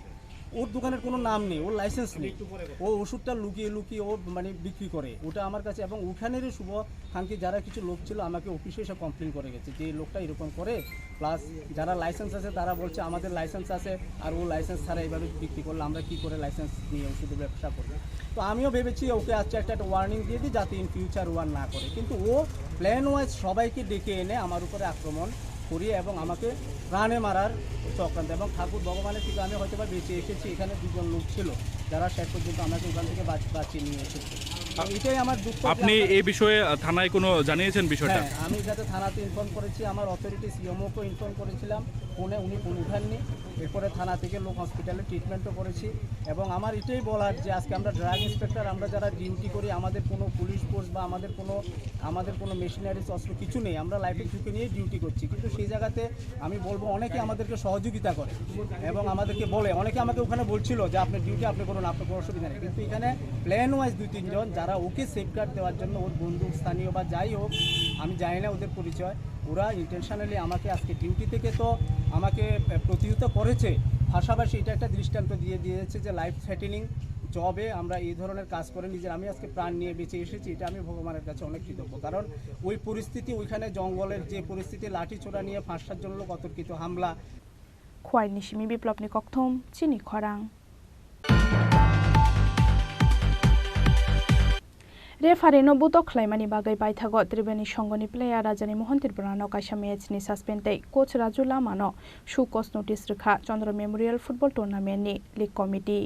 Speaker 13: ওর দোকানের কোনো নাম নেই, ওর লাইসেন্স নেই, ও ওষুধটা লুকিয়ে লুকিয়ে ও মানে বিক্রি করে ওটা আমার কাছে। এবং ওখানেরই শুভ খানকে যারা কিছু লোক ছিল আমাকে অফিসে এসে কমপ্লেন করে গেছে যে এই লোকটা এরকম করে, প্লাস যারা লাইসেন্স আছে তারা বলছে আমাদের লাইসেন্স আছে আর ও লাইসেন্স ছাড়া এইভাবে বিক্রি করলে আমরা কী করে লাইসেন্স নিয়ে ওষুধের ব্যবসা করবো। তো আমিও ভেবেছি ওকে আজকে একটা ওয়ার্নিং দিয়ে দিই যাতে ইন ফিউচার ওয়ার না করে, কিন্তু ও প্ল্যান ওয়াইজ সবাইকে ডেকে এনে আমার উপরে আক্রমণ করিয়ে এবং আমাকে প্রাণে মারার চক্রান্ত। এবং ঠাকুর ভগবানের থেকে আমি হয়তো বা বেঁচে এসেছি, এখানে দুজন লোক ছিল যারা শেষ পর্যন্ত আমাকে ওখান থেকে বাঁচিয়ে নিয়ে এসেছে। এটাই আমার দুঃখ।
Speaker 8: আপনি এই বিষয়ে থানায় কোনো জানিয়েছেন বিষয়টা?
Speaker 13: হ্যাঁ, আমি যাতে থানাতে ইনফর্ম করেছি, আমার অথরিটি সিএমওকেও ইনফর্ম করেছিলাম, ফোনে উনি ফোন উঠাননি। এরপরে থানা থেকে লোক হসপিটালে ট্রিটমেন্টও করেছি। এবং আমার এটাই বলার যে আজকে আমরা ড্রাগ ইন্সপেক্টর, আমরা যারা ডিউটি করি, আমাদের কোনো পুলিশ ফোর্স বা আমাদের কোনো মেশিনারিজ অস্ত্র কিছু নেই, আমরা লাইফে ঝুঁকে নিয়ে ডিউটি করছি। কিন্তু সেই জায়গাতে আমি বলবো অনেকে আমাদেরকে সহযোগিতা করে এবং আমাদেরকে বলে, অনেকে আমাকে ওখানে বলছিল যে আপনার ডিউটি আপনি করুন, আপনার কোনো অসুবিধা নেই। কিন্তু এখানে প্ল্যান ওয়াইজ 2-3 জন যারা ওকে সেফগার্ড দেওয়ার জন্য, ওর বন্ধু স্থানীয় বা যাই হোক, আমি জানি না ওদের পরিচয়, ওরা ইন্টেনশনালি আমাকে আজকে ডিউটি থেকে তো আমাকে প্রতিহত করেছে, পাশাপাশি এটা একটা দৃষ্টান্ত দিয়ে দিয়েছে যে লাইফ থ্রেটেনিং জবে আমরা এই ধরনের কাজ করে নিজের আমি আজকে প্রাণ নিয়ে বেঁচে এসেছি। এটা আমি ভগবানের কাছে অনেক কৃতজ্ঞ, কারণ ওই পরিস্থিতি, ওইখানে জঙ্গলের যে পরিস্থিতি, লাঠি ছোড়া নিয়ে 5-7 জন লোক অতর্কিত হামলা।
Speaker 2: খোয়াই নিশিমি বিপ্লবনি ককথম চিনি খরাং। रेफारी बुतो खलाइमानी बागै बायथागो त्रिवेणी संघनि प्लेयार राजानि मोहन त्रिपुरानो कायसा मेचनि सासपेन्डै कोच राजु लामानो show cause notice Rekha Chandra memorial football टुर्नामेन्टनि league committee.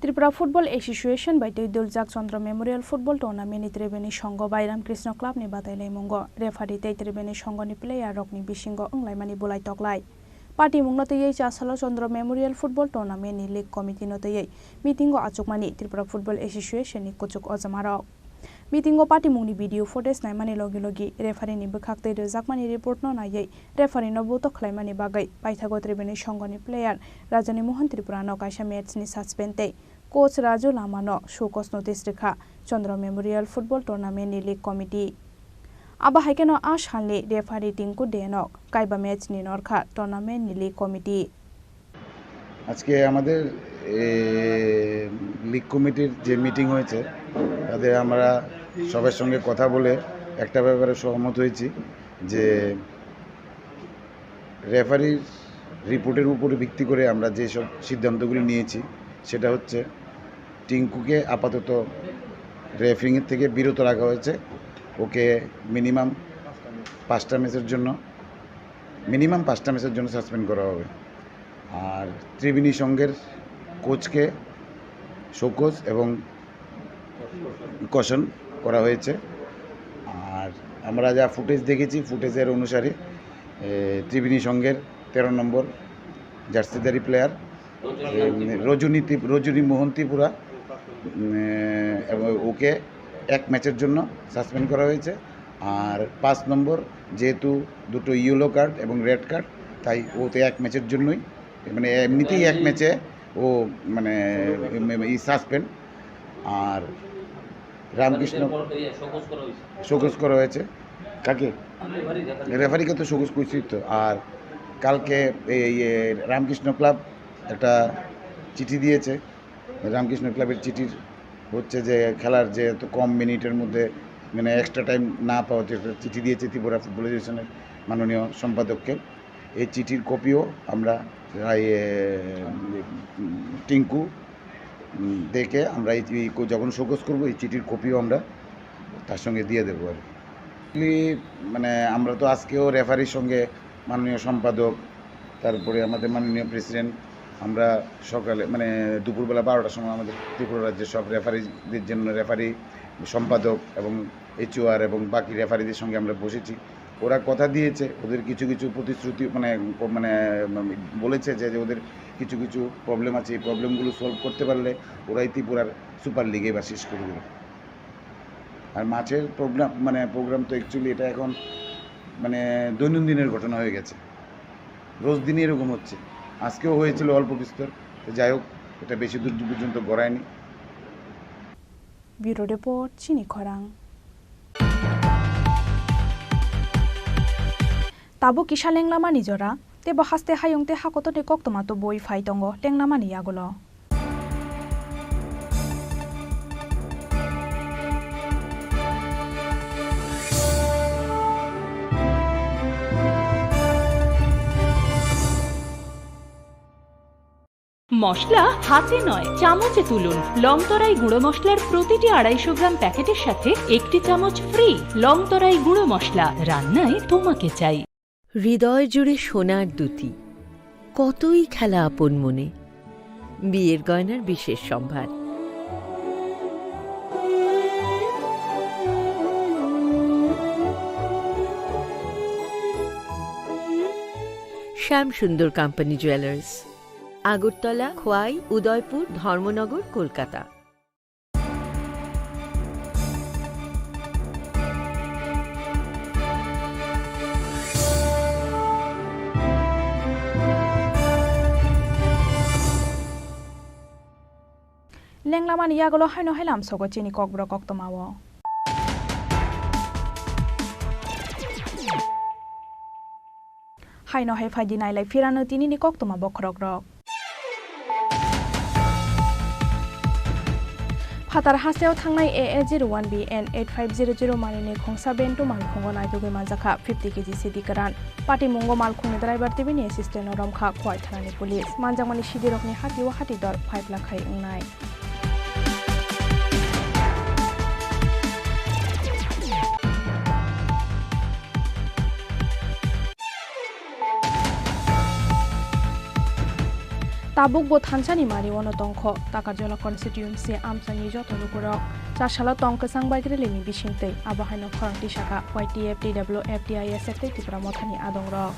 Speaker 2: Tripura football association बायदि दुलजाक चंद्र मेमोरियल फुटबल टुर्नामेन्टनि त्रिवेणी संघ बायराम कृष्ण क्लाबनि बादायलायमुंग रेफारि त्रिवेणी संघनि प्लेयार रकनि बिसिंग अंलायमानि बुलाय तकलाय पार्टी मुंगनतयै चासालो चंद्र मेमोरियल फुटबल टुर्नामेन्टनि लीग कमिटि नतयै मिटिंग आचुकमानि त्रिपुरा फुटबल एसोसिएशननि कुचुक अजमारक मिटिंग पार्टी मुंगनि भिडिअ फुटेज नायमानि लगे लगे रेफारिनि बोखाक्तै रोजाकमानि रिपोर्ट नायै रेफारिनो बुतो खलायमानि बागै बायथागो त्रिवेणी संघनि प्लेयार राजानि मोहन त्रिपुरानो कायसा मेचनि सासपेन्डै कोच राजु लामानो show cause notice Rekha Chandra memorial football टुर्नामेन्टनि लीग कमिटि आबा हाइकेनो आ सालनि रेफारि टिंकु डेनक काइबा मैचनि नरखा टुर्नामेन्टनि लीग कमिटि
Speaker 14: আজকে আমাদের লীগ কমিটির যে মিটিং হয়েছে তাতে আমরা সবার সঙ্গে কথা বলে একটা ব্যাপারে সহমত হয়েছি যে রেফারির রিপোর্টের উপরে ভিত্তি করে আমরা যে সব সিদ্ধান্তগুলি নিয়েছি সেটা হচ্ছে টিঙ্কুকে আপাতত রেফারিংয়ের থেকে বিরত রাখা হয়েছে। ওকে মিনিমাম 5টা ম্যাচের জন্য সাসপেন্ড করা হবে। আর ত্রিবেণী সংঘের কোচকে শোকজ এবং কশন করা হয়েছে। আর আমরা যা ফুটেজ দেখেছি, ফুটেজের অনুসারে ত্রিবেণী সংঘের 13 নম্বর জার্সিধারী প্লেয়ার রজনী মোহন ত্রিপুরা এবং ওকে 1 ম্যাচের জন্য সাসপেন্ড করা হয়েছে। আর 5 নম্বর যেহেতু দুটো ইয়েলো কার্ড এবং রেড কার্ড, তাই ওতে 1 ম্যাচের জন্যই, মানে এমনিতেই 1 ম্যাচে ও মানে সাসপেন্ড। আর রামকৃষ্ণ শোকজ করা হয়েছে। কাকে? রেফারিকে তো শোকজ করছি তো। আর কালকে এই রামকৃষ্ণ ক্লাব একটা চিঠি দিয়েছে। রামকৃষ্ণ ক্লাবের চিঠির হচ্ছে যে খেলার যে এত কম মিনিটের মধ্যে মানে এক্সট্রা টাইম না পাওয়া, যেটা চিঠি দিয়েছে ত্রিপুরা ফুটবল অ্যাসোসিয়েশনের মাননীয় সম্পাদককে। এই চিঠির কপিও আমরা টিঙ্কু দেখে আমরা এই যখন শোকজ করবো এই চিঠির কপিও আমরা তার সঙ্গে দিয়ে দেবো। আর মানে আমরা তো আজকেও রেফারির সঙ্গে মাননীয় সম্পাদক, তারপরে আমাদের মাননীয় প্রেসিডেন্ট, আমরা সকালে মানে দুপুরবেলা 12টার সময় আমাদের ত্রিপুরা রাজ্যের সব রেফারিদের জন্য রেফারি সম্পাদক এবং HOR এবং বাকি রেফারিদের সঙ্গে আমরা বসেছি। ওরা কথা দিয়েছে, ওদের কিছু কিছু প্রতিশ্রুতি মানে বলেছে যে ওদের কিছু কিছু প্রবলেম আছে, এই প্রবলেমগুলো সলভ করতে পারলে ওরাই ত্রিপুরার সুপার লিগে এবার শেষ করে দেবে। আর মাঠের প্রোগ্রাম তো অ্যাকচুয়ালি এটা এখন মানে দৈনন্দিনের ঘটনা হয়ে গেছে, রোজ দিনই এরকম হচ্ছে। আজকেও হয়েছিল অল্প বিস্তর, যাই হোক এটা বেশি দূর পর্যন্ত গড়ায়নি।
Speaker 2: ব্যুরো রিপোর্ট, চিনি খরাং। তাবো কিসা লেংলামা নিজরা তেব হাস্তে হায়ংতে হাকতনে কক্তমাতো বই ফাইতঙ্গ লেংলামা নিয়াগুলো।
Speaker 5: মশলা হাতে নয় চামচে তুলুন। লংতরাই গুঁড়ো মশলার প্রতিটি 250 গ্রাম প্যাকেটের সাথে 1টি চামচ ফ্রি। লংতরাই গুঁড়ো মশলা, রান্নায় তোমাকে চাই।
Speaker 3: হৃদয় জুড়ে সোনার দুটি, কতই খেলা আপন মনে। বিয়ের গয়নার বিশেষ সম্ভার। শ্যাম সুন্দর কোম্পানি জুয়েলার্স, আগরতলা, খোয়াই, উদয়পুর, ধর্মনগর, কলকাতা।
Speaker 2: লেংলামা নিয়াগুলো হাইনো হাইলাম সগো চিনি ককব্রক কক্তমাও। হাইনো হাই ফাইদি নাইলাই ফিরানো তিনি নি কক্তমা বখরক রক। ফাতার হাসেও থাंनाय AA01BN 8500 मानिनि खोंसा बेन्टो मालखुंगो नायदुगे माजाखा 50 केजि सिदि करान पार्टी मुंगो मालखुंगनि ड्राइभार टिभिनि एसिस्टेन्ट रमखा खवाय थानानि पुलिस मानजांमानि सिदिरकनि हातिवा हाति दल 5 लाखाय उंनाय। ताबुक बो थानसानि मारि वनो तंख ताकाजला कन्स्टिट्युएन्सि आमसानि जतलुगुरक 4 साला तंक सांबायग्रेलिनि बिसिंतै आबाहायनो खरंति शाखा YTF TW FTISF त्रिपुरा मथानि आदंरक।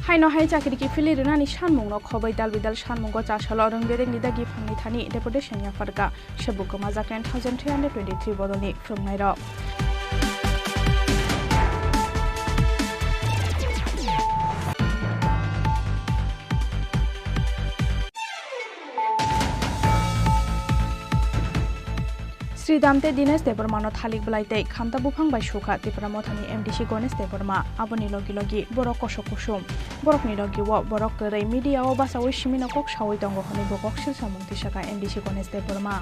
Speaker 2: हाइनो हाइ चाकरिकी फिलिरनानि सानमुंनो खबै दाल बिदाल सानमुंगो चासल रंगबेरें निदागि फांनि थानि डेपुटेशन याफारका सेबुकमा जाकेन 1323 बदलनि फ्रुमनाय रक। श्रीदामते दिनेश देबर्मानो थालिक बलाइते खामता बुफां बाय सुखा त्रिपुरा मथानि MDC गणेश देबर्मा आबनि लगी लगी बरक कसक कुसुम बरकनि लगी व बरक रै मीडिया व बासावै सिमिना कक सावै दंग हनि बकक सिलसा मुंति शाखा MDC गणेश देबर्मा।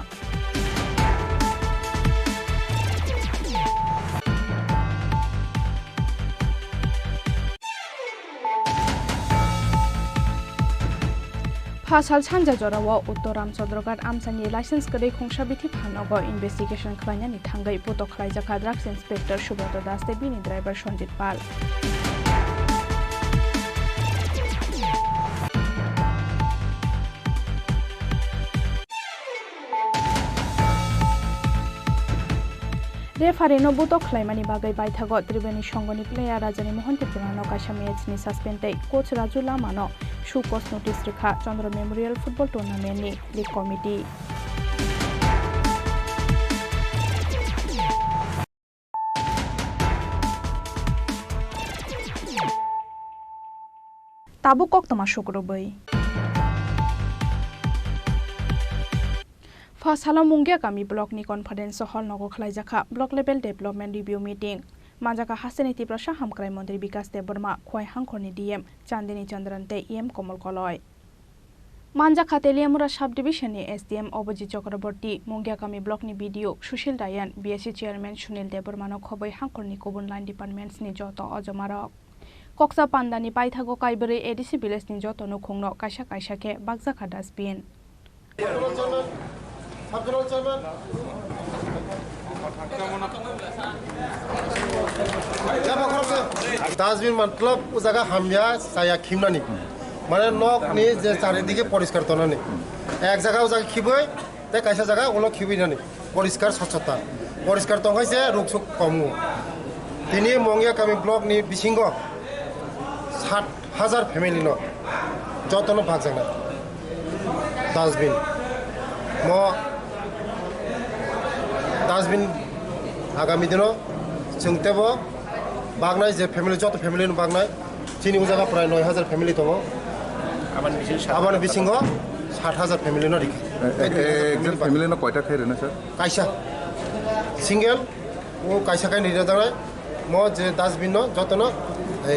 Speaker 2: फासाल सानजा जराव उत्तर रामचंद्रघाट आमसानि लाइसेंस गैयै खंसा बिथि फाननांगौ इनभेस्टिगेशन खालामनायनि थांगै पट' खालायजाखा ड्राग्स इन्सपेक्टर सुब्रत दास बिनि ड्राइभार सन्जित पाल रेफारिनो बुतो खलायमानि बागै बायथागो त्रिवेणी संघनि प्लेयार राजानि मोहन त्रिपुरानो काशा मैचनि सस्पेन्डै कोच राजु लामानो शु coach notice Rekha Chandra memorial football टुर्नामेन्टनि लीग कमिटि ताबु कक्तमा शुक्रबै फार्स्ट हालाव मुंगिया गामि ब्लकनि कनफारेन्स हल नगो खलायजाखा block level development review meeting मानजाका हास्टेनि तिप्रसा हामक्राय मन्त्री विकास देबबर्मा खय हांखरनि डीएम चांदिनी चंद्रनते एम कमल कलय मानजाका तेलियामुरा सब डिविजननि एसडीएम अभिजित चक्रवर्ती मुंगिया गामि ब्लकनि बीडीओ सुशील दायन बीएससी चेयरमैन सुनील देबबर्मानो खबै हांखरनि गुबुन लाइन डिपार्टमेन्ट्सनि जत अजमारक कक्सा पान्दानि पाइथागो काइबरै एडीसी विलेजनि जत नुखुंनो कायसा कायसाके बागजाखा डास्टबिन
Speaker 15: डास्टबिन मतलब उ जगह हामिया साया खिमनानि माने नकनि जे चारिदिके परिष्कार तनानि एक जगह उ जगह खिबै ते कायसा जगह उलो खिबैनानि परिष्कार स्वच्छता परिष्कार तंगाइसे रुकसुक कमु दिनै मंगिया गामि ब्लकनि बिसिंग 7,000 फेमिलि न जतनो भागजाना डास्टबिन म डास्टबिन आगामी दिनाव जोंतेबो बागनाय जे फेमिलि जत फेमिलि बागनाय चिनि उजागा प्राय 9,000 फेमिलि दङ आबान बिसिंग 7,000 फेमिलि न रिखा
Speaker 6: एकजन फेमिलि न कयटा खाय रेना सर
Speaker 15: कायसा सिंगल ओ कायसा काय निरा दानाय म जे डास्टबिन न जतनो ए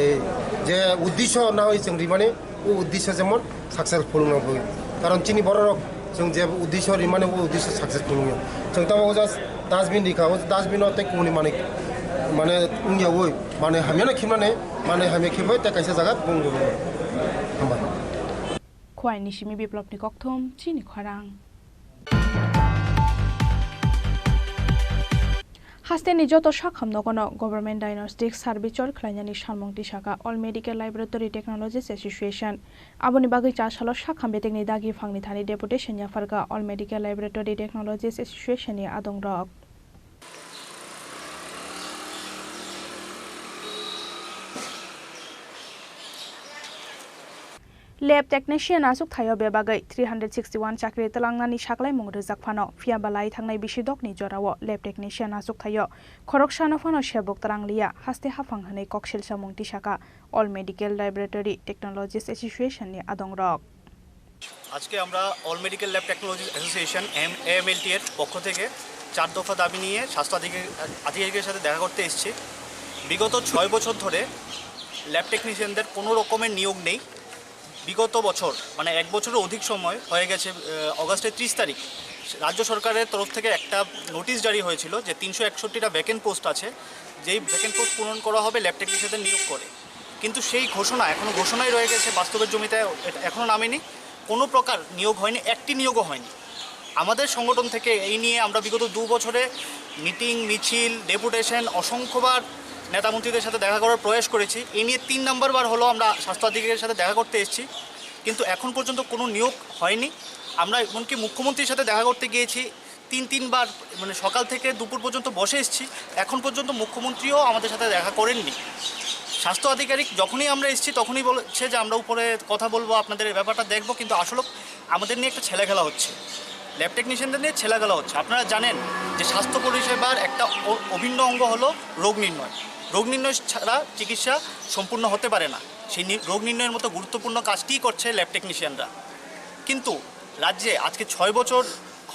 Speaker 15: जे उद्देश्य ना होय जों रिमाने ओ उद्देश्य जेमन सक्सेसफुल न होय कारण चिनि बररक जों जे उद्देश्य रिमाने ओ उद्देश्य सक्सेसफुल न जों ताव जास्ट डास्टबिन दिखा ओ डास्टबिन ते कोनि माने उंगियाव माने हामियाना खिमनाने माने हामिया खिबै ते कायसा जागा बुंगो हामबा
Speaker 2: खय निसिमि बिप्लबनि कक्थम चिनि खरां हास्टेनि जत शाखाम नगनो गभर्नमेन्ट डायग्नोस्टिक सार्भिसर खलायनायनि सानमंथि शाखा all medical laboratory technologies association आबोनि बागै चासालो शाखाम बेटेकनि दागि फांनि थानि डेपुटेशन याफारगा अल मेडिकेल लाइब्रेटरी टेक्नोलॉजीज एसोसिएशननि आदंरक लैब टेक्निशियन आसुक थायो बेबागै 361 चाकरि तलांनानि साकलाय मुं रोजाकफानो फियाबालाय थांनाय बिसिदकनि जराव लैब टेक्निशियन आसुक थायो खरकसानो फानो शेबक तरांलिया हास्ते हाफां हनै कक्सिलसा मुंति शाखा अल मेडिकेल लाइब्रेटरी टेक्नोलॉजीज एसोसिएशननि आदंरक
Speaker 16: আজকে আমরা all medical lab technology association AMLT এর পক্ষ থেকে 4 দফা দাবি নিয়ে স্বাস্থ্য আধিকারিকের সাথে দেখা করতে এসেছি বিগত 6 বছর ধরে ল্যাব টেকনিশিয়ানদের কোনো রকমের নিয়োগ নেই বিগত বছর মানে এক বছরের অধিক সময় হয়ে গেছে অগাস্টের 30 তারিখ রাজ্য সরকারের তরফ থেকে একটা নোটিশ জারি হয়েছিল যে 361টা ভ্যাকেন্ট পোস্ট আছে যেই ভ্যাকেন্ট পোস্ট পূরণ করা হবে ল্যাব টেকনিশিয়ানদের নিয়োগ করে কিন্তু সেই ঘোষণা এখনো ঘোষণাই রয়ে গেছে বাস্তবের জমিতে এখনো নামেনি কোনো প্রকার নিয়োগ হয়নি একটি নিয়োগও হয়নি আমাদের সংগঠন থেকে এই নিয়ে আমরা বিগত 2 বছরে মিটিং মিছিল ডেপুটেশন অসংখ্যবার নেতামন্ত্রীদের সাথে দেখা করার প্রয়াস করেছি এই নিয়ে 3 নম্বরবার হলো আমরা স্বাস্থ্য আধিকারিকের সাথে দেখা করতে এসেছি কিন্তু এখন পর্যন্ত কোনো নিয়োগ হয়নি আমরা এমনকি মুখ্যমন্ত্রীর সাথে দেখা করতে গিয়েছি 3 বার মানে সকাল থেকে দুপুর পর্যন্ত বসে এসেছি এখন পর্যন্ত মুখ্যমন্ত্রীও আমাদের সাথে দেখা করেননি স্বাস্থ্য আধিকারিক যখনই আমরা এসেছি তখনই বলেছে যে আমরা উপরে কথা বলবো আপনাদের এই ব্যাপারটা দেখব কিন্তু আসলে আমাদের নিয়ে একটা ছেলে খেলা হচ্ছে ল্যাব টেকনিশিয়ানদের নিয়ে ছেলে খেলা হচ্ছে আপনারা জানেন যে স্বাস্থ্য পরিষেবার একটা অভিন্ন অঙ্গ হলো রোগ নির্ণয় রোগ নির্ণয় ছাড়া চিকিৎসা সম্পূর্ণ হতে পারে না সেই রোগ নির্ণয়ের মতো গুরুত্বপূর্ণ কাজটি করছে ল্যাব টেকনিশিয়ানরা কিন্তু রাজ্যে আজকে 6 বছর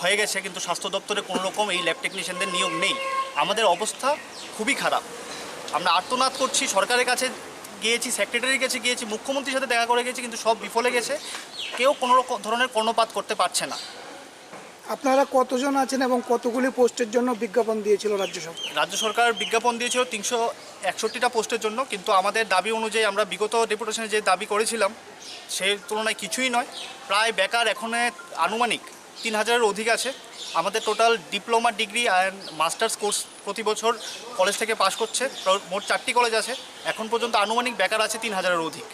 Speaker 16: হয়ে গেছে কিন্তু স্বাস্থ্য দপ্তরে কোনো রকম এই ল্যাব টেকনিশিয়ানদের নিয়োগ নেই আমাদের অবস্থা খুবই খারাপ আমরা আর্তনাদ করছি সরকারের কাছে গিয়েছি সেক্রেটারির কাছে গিয়েছি মুখ্যমন্ত্রীর সাথে দেখা করে গেছি কিন্তু সব বিফলে গেছে কেউ কোনো ধরনের কর্ণপাত করতে পারছে না
Speaker 17: আপনারা কতজন আছেন এবং কতগুলি পোস্টের জন্য বিজ্ঞাপন দিয়েছিল রাজ্য সরকার?
Speaker 16: রাজ্য সরকার বিজ্ঞাপন দিয়েছিল 361টা পোস্টের জন্য, কিন্তু আমাদের দাবি অনুযায়ী আমরা বিগত ডেপুটেশনে যে দাবি করেছিলাম সেই তুলনায় কিছুই নয়। প্রায় বেকার এখন আনুমানিক 3000-এর অধিক আছে। আমাদের total diploma degree and masters course প্রতি বছর কলেজ থেকে পাশ করছে, মোট 4টি কলেজ আছে। এখন পর্যন্ত আনুমানিক বেকার আছে 3000-এর অধিক।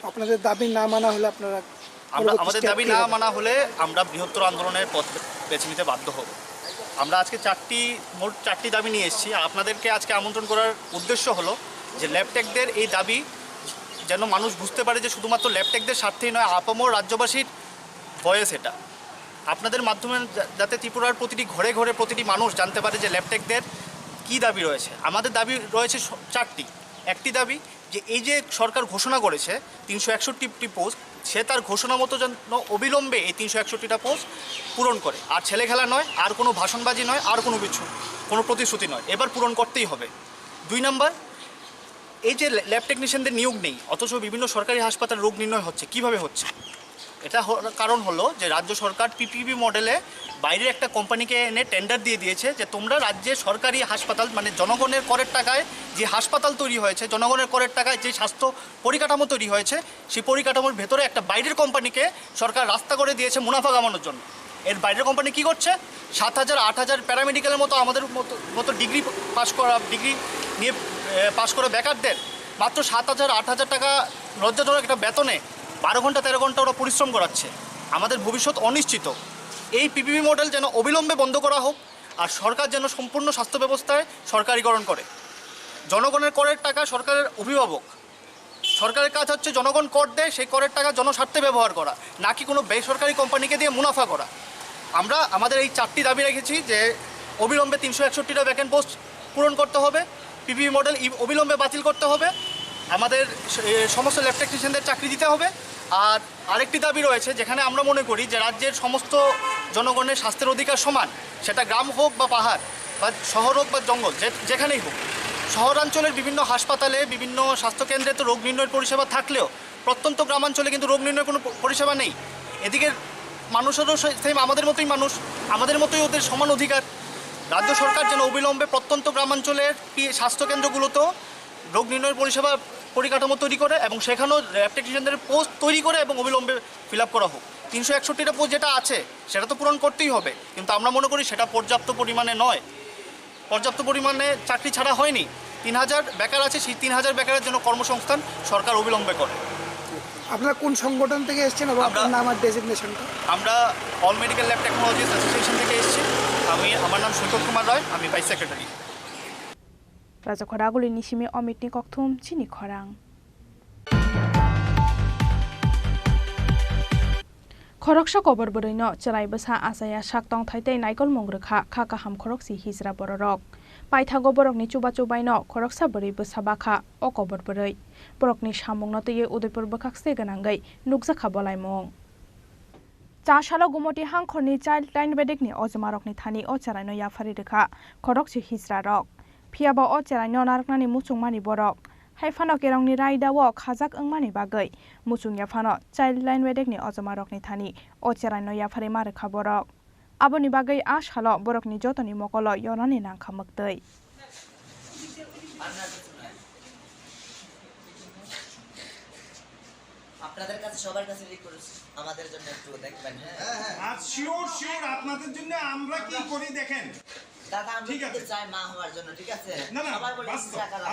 Speaker 17: আপনাদের দাবি না মানা হলে আপনারা
Speaker 16: আমাদের দাবি না মানা হলে আমরা বৃহত্তর আন্দোলনের পথ বেছে নিতে বাধ্য হব। আমরা আজকে মোট চারটি দাবি নিয়ে এসেছি। আর আপনাদেরকে আজকে আমন্ত্রণ করার উদ্দেশ্য হলো যে ল্যাবটেকদের এই দাবি যেন মানুষ বুঝতে পারে যে শুধুমাত্র ল্যাবটেকদের স্বার্থেই নয়, আপামর রাজ্যবাসীর ভয়েস এটা। আপনাদের মাধ্যমে যাতে ত্রিপুরার প্রতিটি ঘরে ঘরে প্রতিটি মানুষ জানতে পারে যে ল্যাবটেকদের কী দাবি রয়েছে। আমাদের দাবি রয়েছে 4টি। একটি দাবি যে এই যে সরকার ঘোষণা করেছে 361টি পোস্ট, সে তার ঘোষণা মতো যেন অবিলম্বে এই 361টা পোস্ট পূরণ করে। আর ছেলে খেলা নয়, আর কোনো ভাষণবাজি নয়, আর কোনো প্রতিশ্রুতি নয়, এবার পূরণ করতেই হবে। 2 নম্বর, এই যে ল্যাব টেকনিশিয়ানদের নিয়োগ নেই অথচ বিভিন্ন সরকারি হাসপাতালে রোগ নির্ণয় হচ্ছে, কিভাবে হচ্ছে? এটা কারণ হলো যে রাজ্য সরকার পিপিপি মডেলে বাইরের একটা কোম্পানিকে এনে টেন্ডার দিয়ে দিয়েছে যে তোমরা রাজ্যের সরকারি হাসপাতাল, মানে জনগণের করের টাকায় যে হাসপাতাল তৈরি হয়েছে, জনগণের করের টাকায় যে স্বাস্থ্য পরিকাঠামো তৈরি হয়েছে, সেই পরিকাঠামোর ভেতরে একটা বাইরের কোম্পানিকে সরকার রাস্তা করে দিয়েছে মুনাফা কামানোর জন্য। এর বাইরের কোম্পানি কী করছে? 7000 8000 প্যারামেডিক্যালের মতো আমাদের মতো ডিগ্রি নিয়ে পাশ করা বেকারদের মাত্র 7000 8000 টাকা লজ্জাজনক একটা বেতনে 12 ঘন্টা 13 ঘন্টা ওরা পরিশ্রম করাচ্ছে। আমাদের ভবিষ্যৎ অনিশ্চিত। এই পিপিপি মডেল যেন অবিলম্বে বন্ধ করা হোক, আর সরকার যেন সম্পূর্ণ স্বাস্থ্য ব্যবস্থায় সরকারিকরণ করে। জনগণের করের টাকা সরকারের অভিভাবক, সরকারের কাজ হচ্ছে জনগণ কর দেয়, সেই করের টাকা জনস্বার্থে ব্যবহার করা, নাকি কোনো বেসরকারি কোম্পানিকে দিয়ে মুনাফা করা। আমরা আমাদের এই 4টি দাবি রেখেছি যে অবিলম্বে 361টা ভ্যাকেন্ট পোস্ট পূরণ করতে হবে, পিপিপি মডেল অবিলম্বে বাতিল করতে হবে, আমাদের সমস্ত ল্যাব টেকনিশিয়ানদের চাকরি দিতে হবে। আর আরেকটি দাবি রয়েছে, যেখানে আমরা মনে করি যে রাজ্যের সমস্ত জনগণের স্বাস্থ্যের অধিকার সমান, সেটা গ্রাম হোক বা পাহাড় বা শহর হোক বা জঙ্গল, যেখানেই হোক। শহরাঞ্চলের বিভিন্ন হাসপাতালে, বিভিন্ন স্বাস্থ্যকেন্দ্রে তো রোগ নির্ণয়ের পরিষেবা থাকলেও প্রত্যন্ত গ্রামাঞ্চলে কিন্তু রোগ নির্ণয়ের কোনো পরিষেবা নেই। এদিকে মানুষেরও সেম আমাদের মতোই মানুষ, আমাদের মতোই ওদের সমান অধিকার। রাজ্য সরকার যেন অবিলম্বে প্রত্যন্ত গ্রামাঞ্চলের স্বাস্থ্যকেন্দ্রগুলোতেও রোগ নির্ণয়ের পরিষেবা পরিকাঠামো তৈরি করে এবং সেখানেও ল্যাব টেকনিশিয়ানদের পোস্ট তৈরি করে এবং অবিলম্বে ফিল আপ করা হোক। 361টা পোস্ট যেটা আছে সেটা তো পূরণ করতেই হবে, কিন্তু আমরা মনে করি সেটা পর্যাপ্ত পরিমাণে নয়। পর্যাপ্ত পরিমাণে চাকরি ছাড়া হয়নি। 3000 বেকার আছে, সেই 3000 বেকারের জন্য কর্মসংস্থান সরকার অবিলম্বে করে।
Speaker 17: আপনারা কোন সংগঠন থেকে এসেছেন এবং আপনার নাম আর ডেজিগনেশনটা?
Speaker 16: আমরা all medical lab technologies association থেকে এসেছি। আমার নাম সৈকত কুমার রায়, আমি ভাইস সেক্রেটারি।
Speaker 2: রাজাখরাগুলি নিশিমে অমিতনি ককথুম চিনি খরাং। খরকসা কবর বরৈন চলাইবসা আসায়া সাকতং থাইতাই নাইকল মংগ্রখা খাকা হাম খরকসি হিজরা বররক পাইথাগো বরকনি চুবা চুবাইন খরকসা বरै বসাবাখা অ কবর বरै বরকনি সামং নতয়ে উদয়পুর বখাকসে গনাঙ্গै নুকজাখা বলাইমং চাশালো গুমটি হাংখরনি চাইল্ড লাইন বেদেকনি অজমারকনি থানি অ চারাইন याफारि रेखा खरकसि हिजरा रक फियाबा अ चाराइनो नारकनानि मुचुंमानि बरक हाइफानो केरंनि राइदाव खाजाक अंगमानि बागै मुचुं याफानो चाइल्ड लाइन वेदेकनि अजमारकनि थानि अ चाराइनो याफारि मारेखा बरक आबोनि बागै आ सालो बरकनि जतनि मकल यनानि नांखामोक्तै
Speaker 18: আপনাদের কাছে সবার কাছে রিকোয়েস্ট আমাদের জন্য একটু দেখবেন। হ্যাঁ
Speaker 11: আর শিওর আপনাদের জন্য আমরা কি করি দেখেন
Speaker 18: দাদা, আমি তো চাই মা হওয়ার জন্য, ঠিক আছে?
Speaker 11: সবাই বলে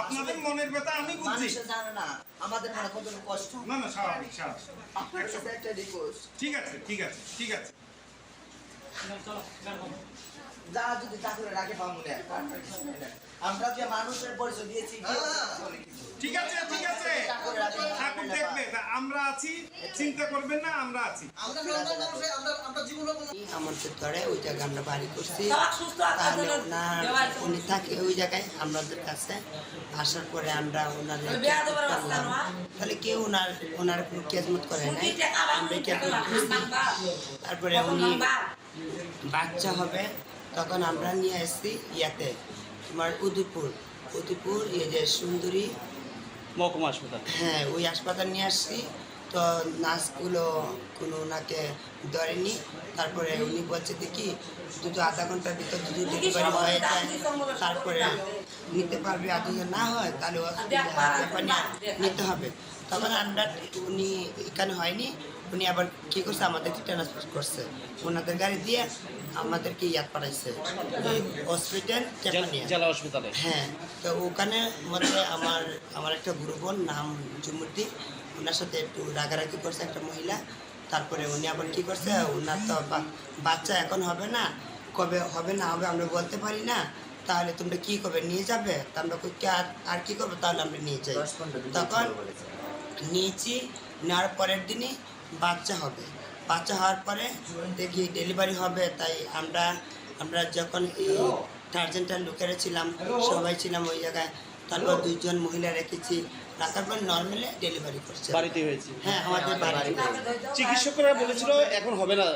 Speaker 11: আপনাদের মনের ব্যথা আমি বুঝি,
Speaker 18: মানুষ জানে না আমাদের মনে কত কষ্ট।
Speaker 11: না স্বাভাবিক
Speaker 18: আপনার কাছে একটা রিকোয়েস্ট।
Speaker 11: ঠিক আছে
Speaker 18: যা যদি চাকরি রাখে পাবো না, আমরা যে মানুষের পরিচয় দিয়েছি।
Speaker 11: ঠিক আছে ঠাকুর দেখবে, আমরা আছি, চিন্তা করবেন না, আমরা আছি।
Speaker 18: আমাদের ধরে ওই জায়গায় আমরা বাড়ি করছি, তাহলে উনি থাকে ওই জায়গায় আমাদের কাছে আসার পরে আমরা ওনার করলাম, তাহলে কেউ ওনার কোনো কেজমত করে নাই, আমরা কেজমত করছি। তারপরে উনি বাচ্চা হবে তখন আমরা নিয়ে আসছি ইয়াতে তোমার উদয়পুর ইয়ে যে সুন্দরী
Speaker 16: মহকুমা হাসপাতাল,
Speaker 18: হ্যাঁ ওই হাসপাতাল নিয়ে আসছি। তো নার্সগুলো কোনো ওনাকে ধরেনি। তারপরে উনি বলছে দেখি যদি আধা ঘন্টার ভিতর যদি ডেলিভারি হয়ে যায় তারপরে নিতে পারবে, আর যদি না হয় তাহলে নিতে হবে। তখন আমরা উনি এখানে হয়নি, উনি আবার কী করছে আমাদেরকে ট্রান্সফার করছে, ওনাদের গাড়ি দিয়ে আমাদেরকে ইয়াদ পাঠাইছে হসপিটাল, জেলা হসপিটালে। হ্যাঁ, তো ওখানে মধ্যে আমার একটা গুরু বোন নাম জুমুদ্দি, ওনার সাথে একটু রাগারাগি করছে একটা মহিলা। তারপরে উনি আবার কী করছে, ওনার তো বাচ্চা এখন হবে না, কবে হবে না হবে আমরা বলতে পারি না, তাহলে তোমরা কী করবে, নিয়ে যাবে? তা আমরা আর কী করবো, তাহলে আমরা নিয়ে যাই। তখন নিয়েছি, নেওয়ার পরের দিনই বাচ্চা হবে। বাচ্চা হওয়ার পরে দেখি ডেলিভারি হবে, তাই আমরা যখন এই গার্জেনটার লোকেরা ছিলাম, সবাই ছিলাম ওই জায়গায়। তারপর 2 জন মহিলা রেখেছি, রাখার পর নর্মালি ডেলিভারি করছে, বাড়িতে হয়েছে। হ্যাঁ, আমাদের বাড়িতে।
Speaker 19: চিকিৎসকরা বলেছিল এখন হবে না,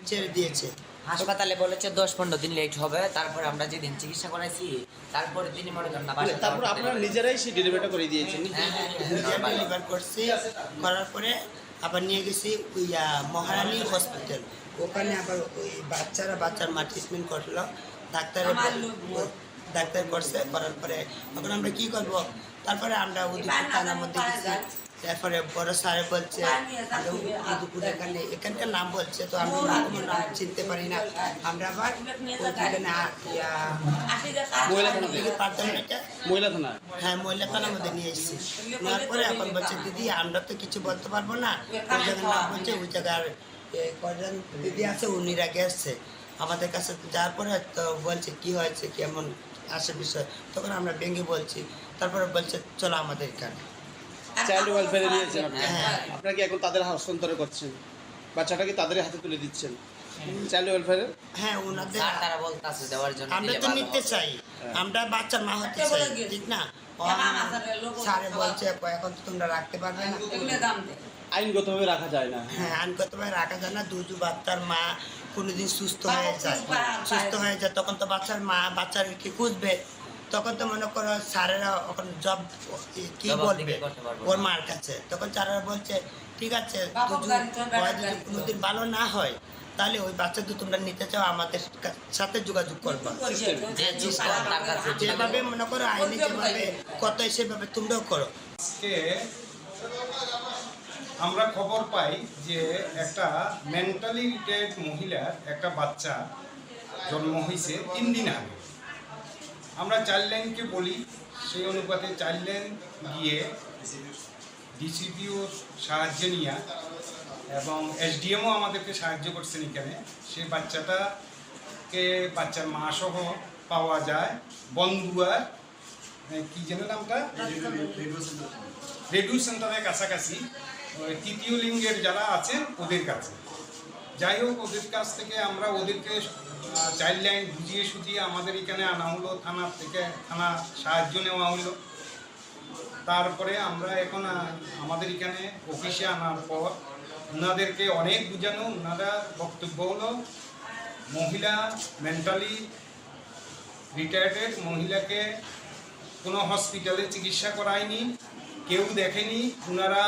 Speaker 19: ছেড়ে
Speaker 18: দিয়েছে।
Speaker 20: হাসপাতালে বলেছে 10-15 দিন লেট হবে। তারপর আমরা যেদিন চিকিৎসা করাইছি তারপরে তিনি মনে করেন না,
Speaker 19: তারপর আপনারা নিজেরাই সেই ডেলিভারিটা করে দিয়েছেন?
Speaker 18: ডেলিভার করছি, করার পরে আবার নিয়ে গেছি ওই মহারানী হসপিটাল। ওখানে আবার ওই বাচ্চার মা ট্রিটমেন্ট করলো, ডাক্তার করছে। করার পরে এখন আমরা কী করবো, তারপরে আমরা উদয়পুর থানার মধ্যে গেছি। তারপরে বড় স্যারে বলছে উদয়পুর এখানকার নাম বলছে, তো আমরা নাম চিনতে পারি না। আমরা আবার হ্যাঁ মহিলা থানার মধ্যে নিয়ে এসেছি। নেওয়ার পরে এখন বলছে দিদি আমরা তো কিছু বলতে পারবো না, ওই জায়গার নাম বলছে, ওই জায়গার কজন দিদি আছে উনিরা গেছে আমাদের কাছে। যাওয়ার পরে তো বলছে কি হয়েছে, কেমন আসে বিষয়, তখন আমরা ভেঙে বলছি। তারপরে বলছে চলো আমাদের এখানে।
Speaker 19: চাইল্ড ওয়েলফেয়ারে নিয়েছেন আপনারা কি এখন তাদের হস্তান্তর করছেন? বাচ্চাটাকে তাদের হাতে তুলে দিচ্ছেন চাইল্ড ওয়েলফেয়ারে?
Speaker 18: হ্যাঁ, ওনাদের
Speaker 20: তারা বলতাছে দেওয়ার জন্য।
Speaker 18: আমরা তো নিতে চাই, আমরা বাচ্চার মা হতে চাই, ঠিক না? স্যারে বলছে এখন তো তোমরা রাখতে পারবে না,
Speaker 19: আইনগতভাবে রাখা যায় না।
Speaker 18: হ্যাঁ, আইনগতভাবে রাখা যায় না। দুজু বাচ্চার মা কোনোদিন সুস্থ হয়ে যায়, তখন তো বাচ্চার মা বাচ্চাকে খুঁজবে, তখন তো মনে করো স্যারেরা ওখানে জব কি বলবে ওর মার কাছে। তখন স্যারেরা বলছে ঠিক আছে যদি কোনোদিন ভালো না হয় তাহলে ওই বাচ্চাকে তোমরা নিতে চাও আমাদের সাথে যোগাযোগ করবা, যেভাবে মনে করো আইনে যেভাবে কত সেভাবে তোমরাও করো।
Speaker 11: আমরা খবর পাই যে একটা মেন্টালি রিটায়ার্ড মহিলার একটা বাচ্চা জন্ম হয়েছে 3 দিন আগে। আমরা চাইল্ড লাইনকে বলি, সেই অনুপাতে চাইল্ড লাইন গিয়ে ডিসিপিও সাহায্য নিয়ে এবং এসডিএমও আমাদেরকে সাহায্য করছেন এখানে। সেই বাচ্চাটাকে বাচ্চার মা সহ পাওয়া যায় বন্ধুয়ার কি যেন নামটা, রেডিও সেন্টারের কাছাকাছি, তৃতীয় লিঙ্গের যারা আছেন ওদের কাছে। যাই হোক, ওদের কাছ থেকে আমরা ওদেরকে চাইল্ড লাইন বুঝিয়ে সুঝিয়ে আমাদের এখানে আনা হলো, থানা সাহায্য নেওয়া হলো। তারপরে আমরা এখন আমাদের এখানে অফিসে আনার পর ওনাদেরকে অনেক বোঝানো, ওনারা বক্তব্য হলো মহিলা মেন্টালি রিটায়ার্ডেড মহিলাকে কোনো হসপিটালে চিকিৎসা করায়নি, কেউ দেখেনি, ওনারা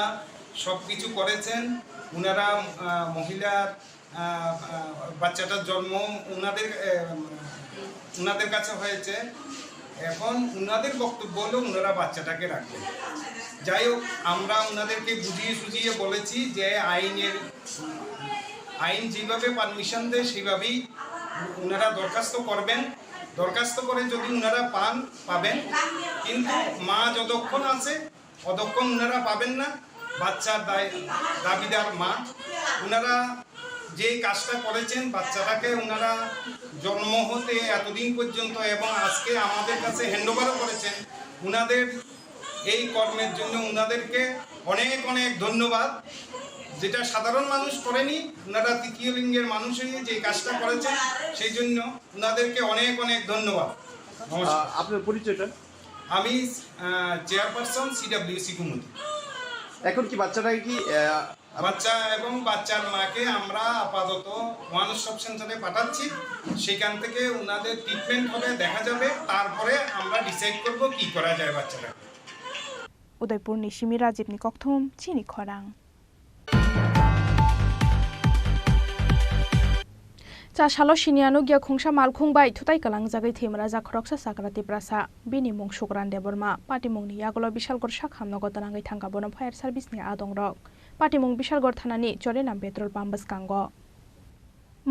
Speaker 11: সব কিছু করেছেন। ওনারা মহিলার বাচ্চাটার জন্ম ওনাদের কাছে হয়েছে। এখন ওনাদের বক্তব্য হলো ওনারা বাচ্চাটাকে রাখবেন। যাই হোক, আমরা ওনাদেরকে বুঝিয়ে সুঝিয়ে বলেছি যে আইন যেভাবে পারমিশন দেয় সেভাবেই ওনারা দরখাস্ত করবেন। দরখাস্ত করে যদি ওনারা পাবেন, কিন্তু মা যতক্ষণ আছে ততক্ষণ ওনারা পাবেন না। বাচ্চার দাবিদার মা, ওনারা যে কাজটা করেছেন বাচ্চাটাকে ওনারা জন্ম হতে এতদিন পর্যন্ত এবং আজকে আমাদের কাছে হ্যান্ডওভারও করেছেন, ওনাদের এই কর্মের জন্য ওনাদেরকে অনেক অনেক ধন্যবাদ। যেটা সাধারণ মানুষ করেনি, ওনারা তৃতীয় লিঙ্গের মানুষ হয়ে যে কাজটা করেছেন সেই জন্য ওনাদেরকে অনেক অনেক ধন্যবাদ।
Speaker 19: আপনার পরিচয়টা?
Speaker 11: আমি চেয়ারপারসন CWC কুমুদি।
Speaker 19: এখন কি বাচ্চাটাকে কি
Speaker 11: বাচ্চা এবং বাচ্চার মাকে আমরা আপাতত ওয়ান স্টপ সেন্টারে পাঠাচ্ছি, সেখান থেকে ওনাদের ট্রিটমেন্ট হবে, দেখা যাবে, তারপরে আমরা ডিসাইড করব কি করা যায় বাচ্চাটাকে।
Speaker 2: উদয়পুরনি সিমি রাজীবনি ককথুম চিনি খরাং চাশালো সিনিয়ানো গিয়া খুংসা মালখুংবাই থুতাই কালাং জাগাই থেমরা জাখরকসা সাকরাতি প্রাসা বিনি মুং সুকরান দেবর্মা পাটিমুংনি ইয়াগলো বিশালগড় শাখামনগর তানাঙ্গাই থাঙ্গাবনো ফায়ার সার্ভিসनि আদংরক পাটিমুং বিশালগড় থানাनि চরেনাম পেট্রোল পাম্প বসকাঙ্গ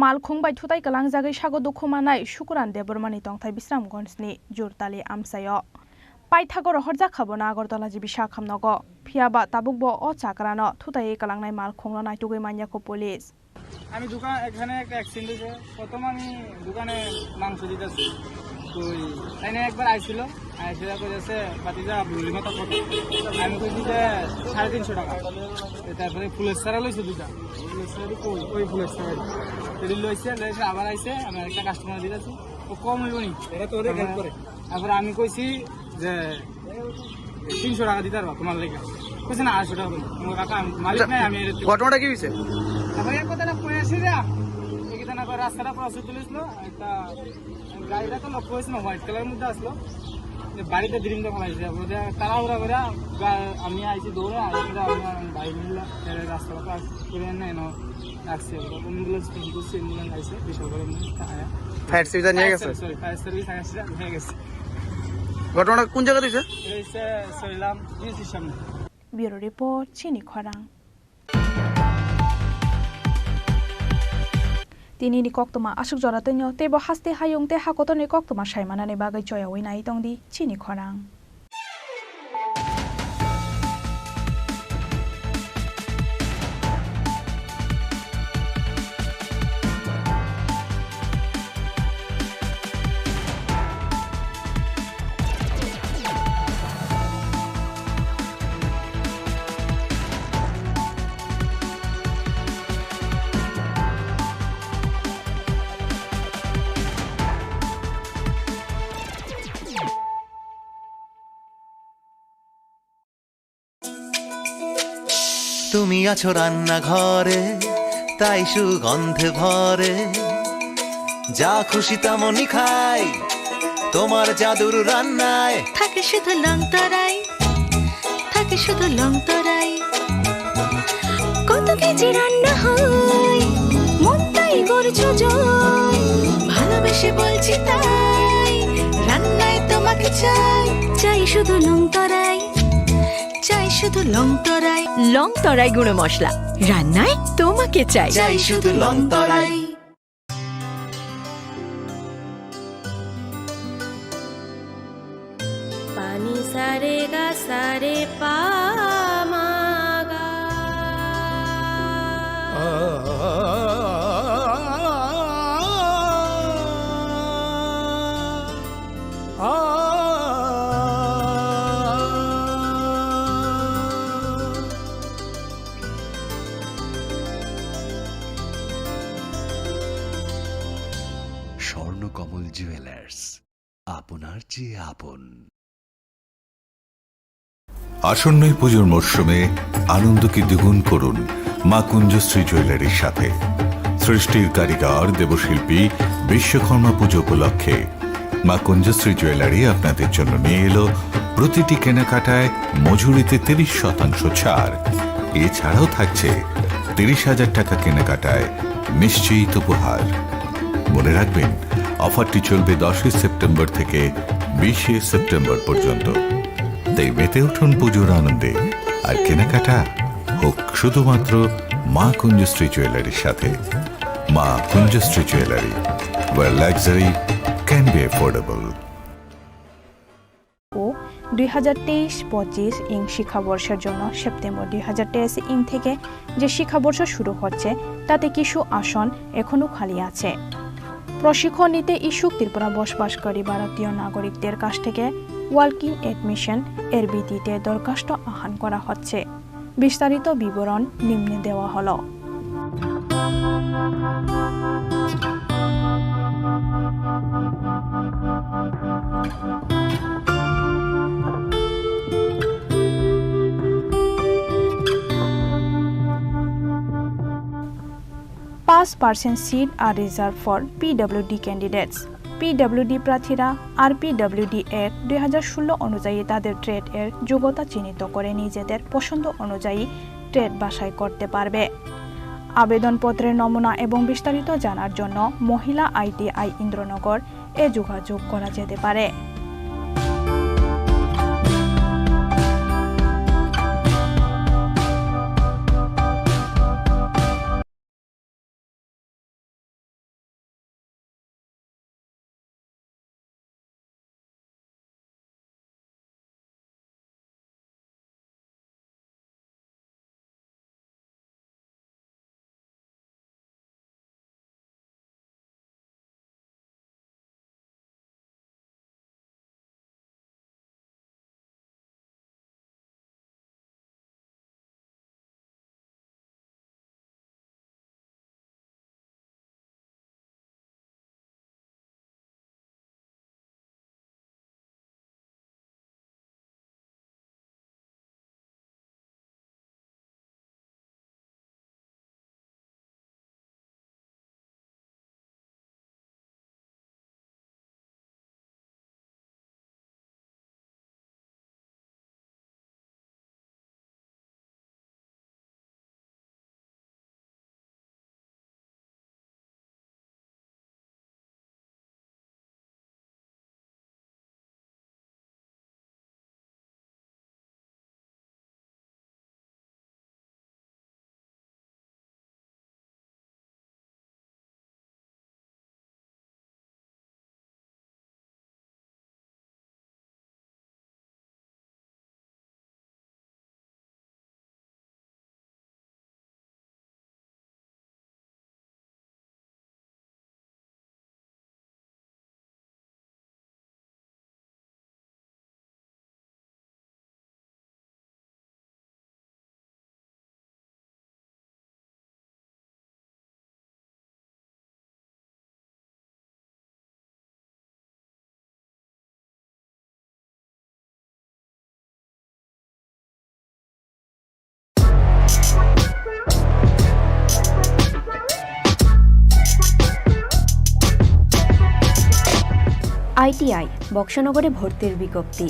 Speaker 2: মালখুংবাই থুতাই কালাং জাগাই সাগো দুখুমানাই সুকরান দেবর্মানি তংথাই বিশ্রামগঞ্জनि জুরতালি আমসায় পাইথাগর হরজা খাবনা আগরতলা জিবি শাখামনগ ফিয়াবা তাবুকবো অ চাকরানো থুতাই কালাংনাই মালখুংলো নাইটুগৈ মানিয়াকো পুলিশ
Speaker 13: আমি দোকান এখানে একটা অ্যাক্সিডেন্ট হয়েছে প্রথম আমি দোকানে মাংস দিতেছি তো তাইনে একবার আইছিল করেছে বাতিজা বুলি মতো কত আমি কইছি যে 350 টাকা তারপরে ফুলের সারা লইছে দুটা ফুলের সারা ওই ফুলের সারা এটি লইছে আবার আইছে আমি একটা কাস্টমার দিতেছি ও কম হইব নি এটা তো ওদের হেল্প করে তারপরে আমি কইছি যে 300 টাকা দিতে পারবা তোমার লেগে কইছে না 800 টাকা তোমার কাকা মালিক নাই আমি ঘটনাটা কি হইছে আবার এক কথাটা কই আসি রে একিটা না করে রাস্তাটা ক্রস তুলিছিল একটা গাড়িটা তো লক্ষ্য হয়েছিল হোয়াইট কালারের মধ্যে আসলো যে বাড়িতে ড্রিমটা ফেলাইছে তাড়াহুড়া করে আমি আইছি দৌড়ে আইসি আমি ভাই মিললাম রাস্তাটা করে এনে রাখছে অ্যাম্বুলেন্স ফোন করছি অ্যাম্বুলেন্স আইসে বিশাল করে ফায়ার সার্ভিস নিয়ে গেছে সরি ফায়ার সার্ভিস নিয়ে গেছে ঘটনাটা কোন জায়গা দিছে এইছে সইলাম জিসির সামনে
Speaker 2: ব্যুরো রিপোর্ট চিনি খরাং তিনি ni koktoma asuk joratenyo tebo haste hayung te hakotoni koktoma saimanani bagai choyawi nai tongdi chini khorang
Speaker 4: তুমি আছো রান্না ঘরে তাই সুগন্ধে ভরে যা খুশি তেমনই খাই তোমার জাদুর রান্নায়
Speaker 21: থাকে শুধু লংতরাই থাকে শুধু লংতরাই কত কেজি রান্না হয় মন তাই করছো জয় ভালোবেসে বলছি তাই রান্নায় তোমাকে চাই চাই শুধু লংতরাই চাই শুধু লংতরাই
Speaker 3: লংতরাই গুঁড়ো মশলা রান্নায় তোমাকে চাই
Speaker 21: চাই শুধু লংতরাই
Speaker 22: পানি সারে গা সারে পা মা গা
Speaker 23: স্বর্ণকমল জুয়েলার্স আপনার চেয়ে আপন।
Speaker 6: আসন্নই পুজোর মরশুমে আনন্দকে দ্বিগুণ করুন মা কুঞ্জশ্রী জুয়েলারির সাথে। সৃষ্টির কারিগর দেবশিল্পী বিশ্বকর্মা পুজো উপলক্ষে মা কুঞ্জশ্রী জুয়েলারি আপনাদের জন্য নিয়ে এলো প্রতিটি কেনাকাটায় মজুরিতে 30% ছাড়। এছাড়াও থাকছে 30,000 টাকা কেনাকাটায় নিশ্চিত উপহার। মনে রাখবেন, অফারটি চলবে 10 সেপ্টেম্বর থেকে 20 সেপ্টেম্বর পর্যন্ত। তাই মেতে উঠুন পুজোর আনন্দে, আর কেনাকাটা হোক শুধুমাত্র মা কুঞ্জশ্রী জুয়েলারির সাথে। মা Kunjashree jewellery, where luxury can be affordable।
Speaker 2: ও 2023-25 ইং শিক্ষাবর্ষের জন্য সেপ্টেম্বর 2023 ইং থেকে যে শিক্ষাবর্ষ শুরু হচ্ছে তাতে কিছু আসন এখনো খালি আছে। প্রশিক্ষণ নিতে ইচ্ছুক ত্রিপুরা বসবাসকারী ভারতীয় নাগরিকদের কাছ থেকে ওয়ার্কিং এডমিশন এর ভিত্তিতে দরখাস্ত আহ্বান করা হচ্ছে। বিস্তারিত বিবরণ নিম্নে দেওয়া হলো। % seat are reserved for PWD candidates. PWD প্রার্থীরা RPWD Act 2016 অনুযায়ী তাদের ট্রেড এর যোগ্যতা চিহ্নিত করে নিজেদের পছন্দ অনুযায়ী ট্রেড বাছাই করতে পারবে। আবেদনপত্রের নমুনা এবং বিস্তারিত জানার জন্য মহিলা ITI ইন্দ্রনগর এ যোগাযোগ করা যেতে পারে।
Speaker 1: ITI বক্সনগরে ভর্তির বিজ্ঞপ্তি।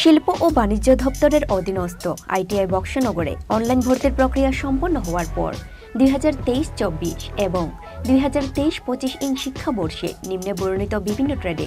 Speaker 1: শিল্প ও বাণিজ্য দপ্তরের অধীনস্থ ITI বক্সনগরে অনলাইন ভর্তির প্রক্রিয়া সম্পন্ন হওয়ার পর 2023-24 এবং 2023-25 শিক্ষাবর্ষে নিম্নে বর্ণিত বিভিন্ন ট্রেডে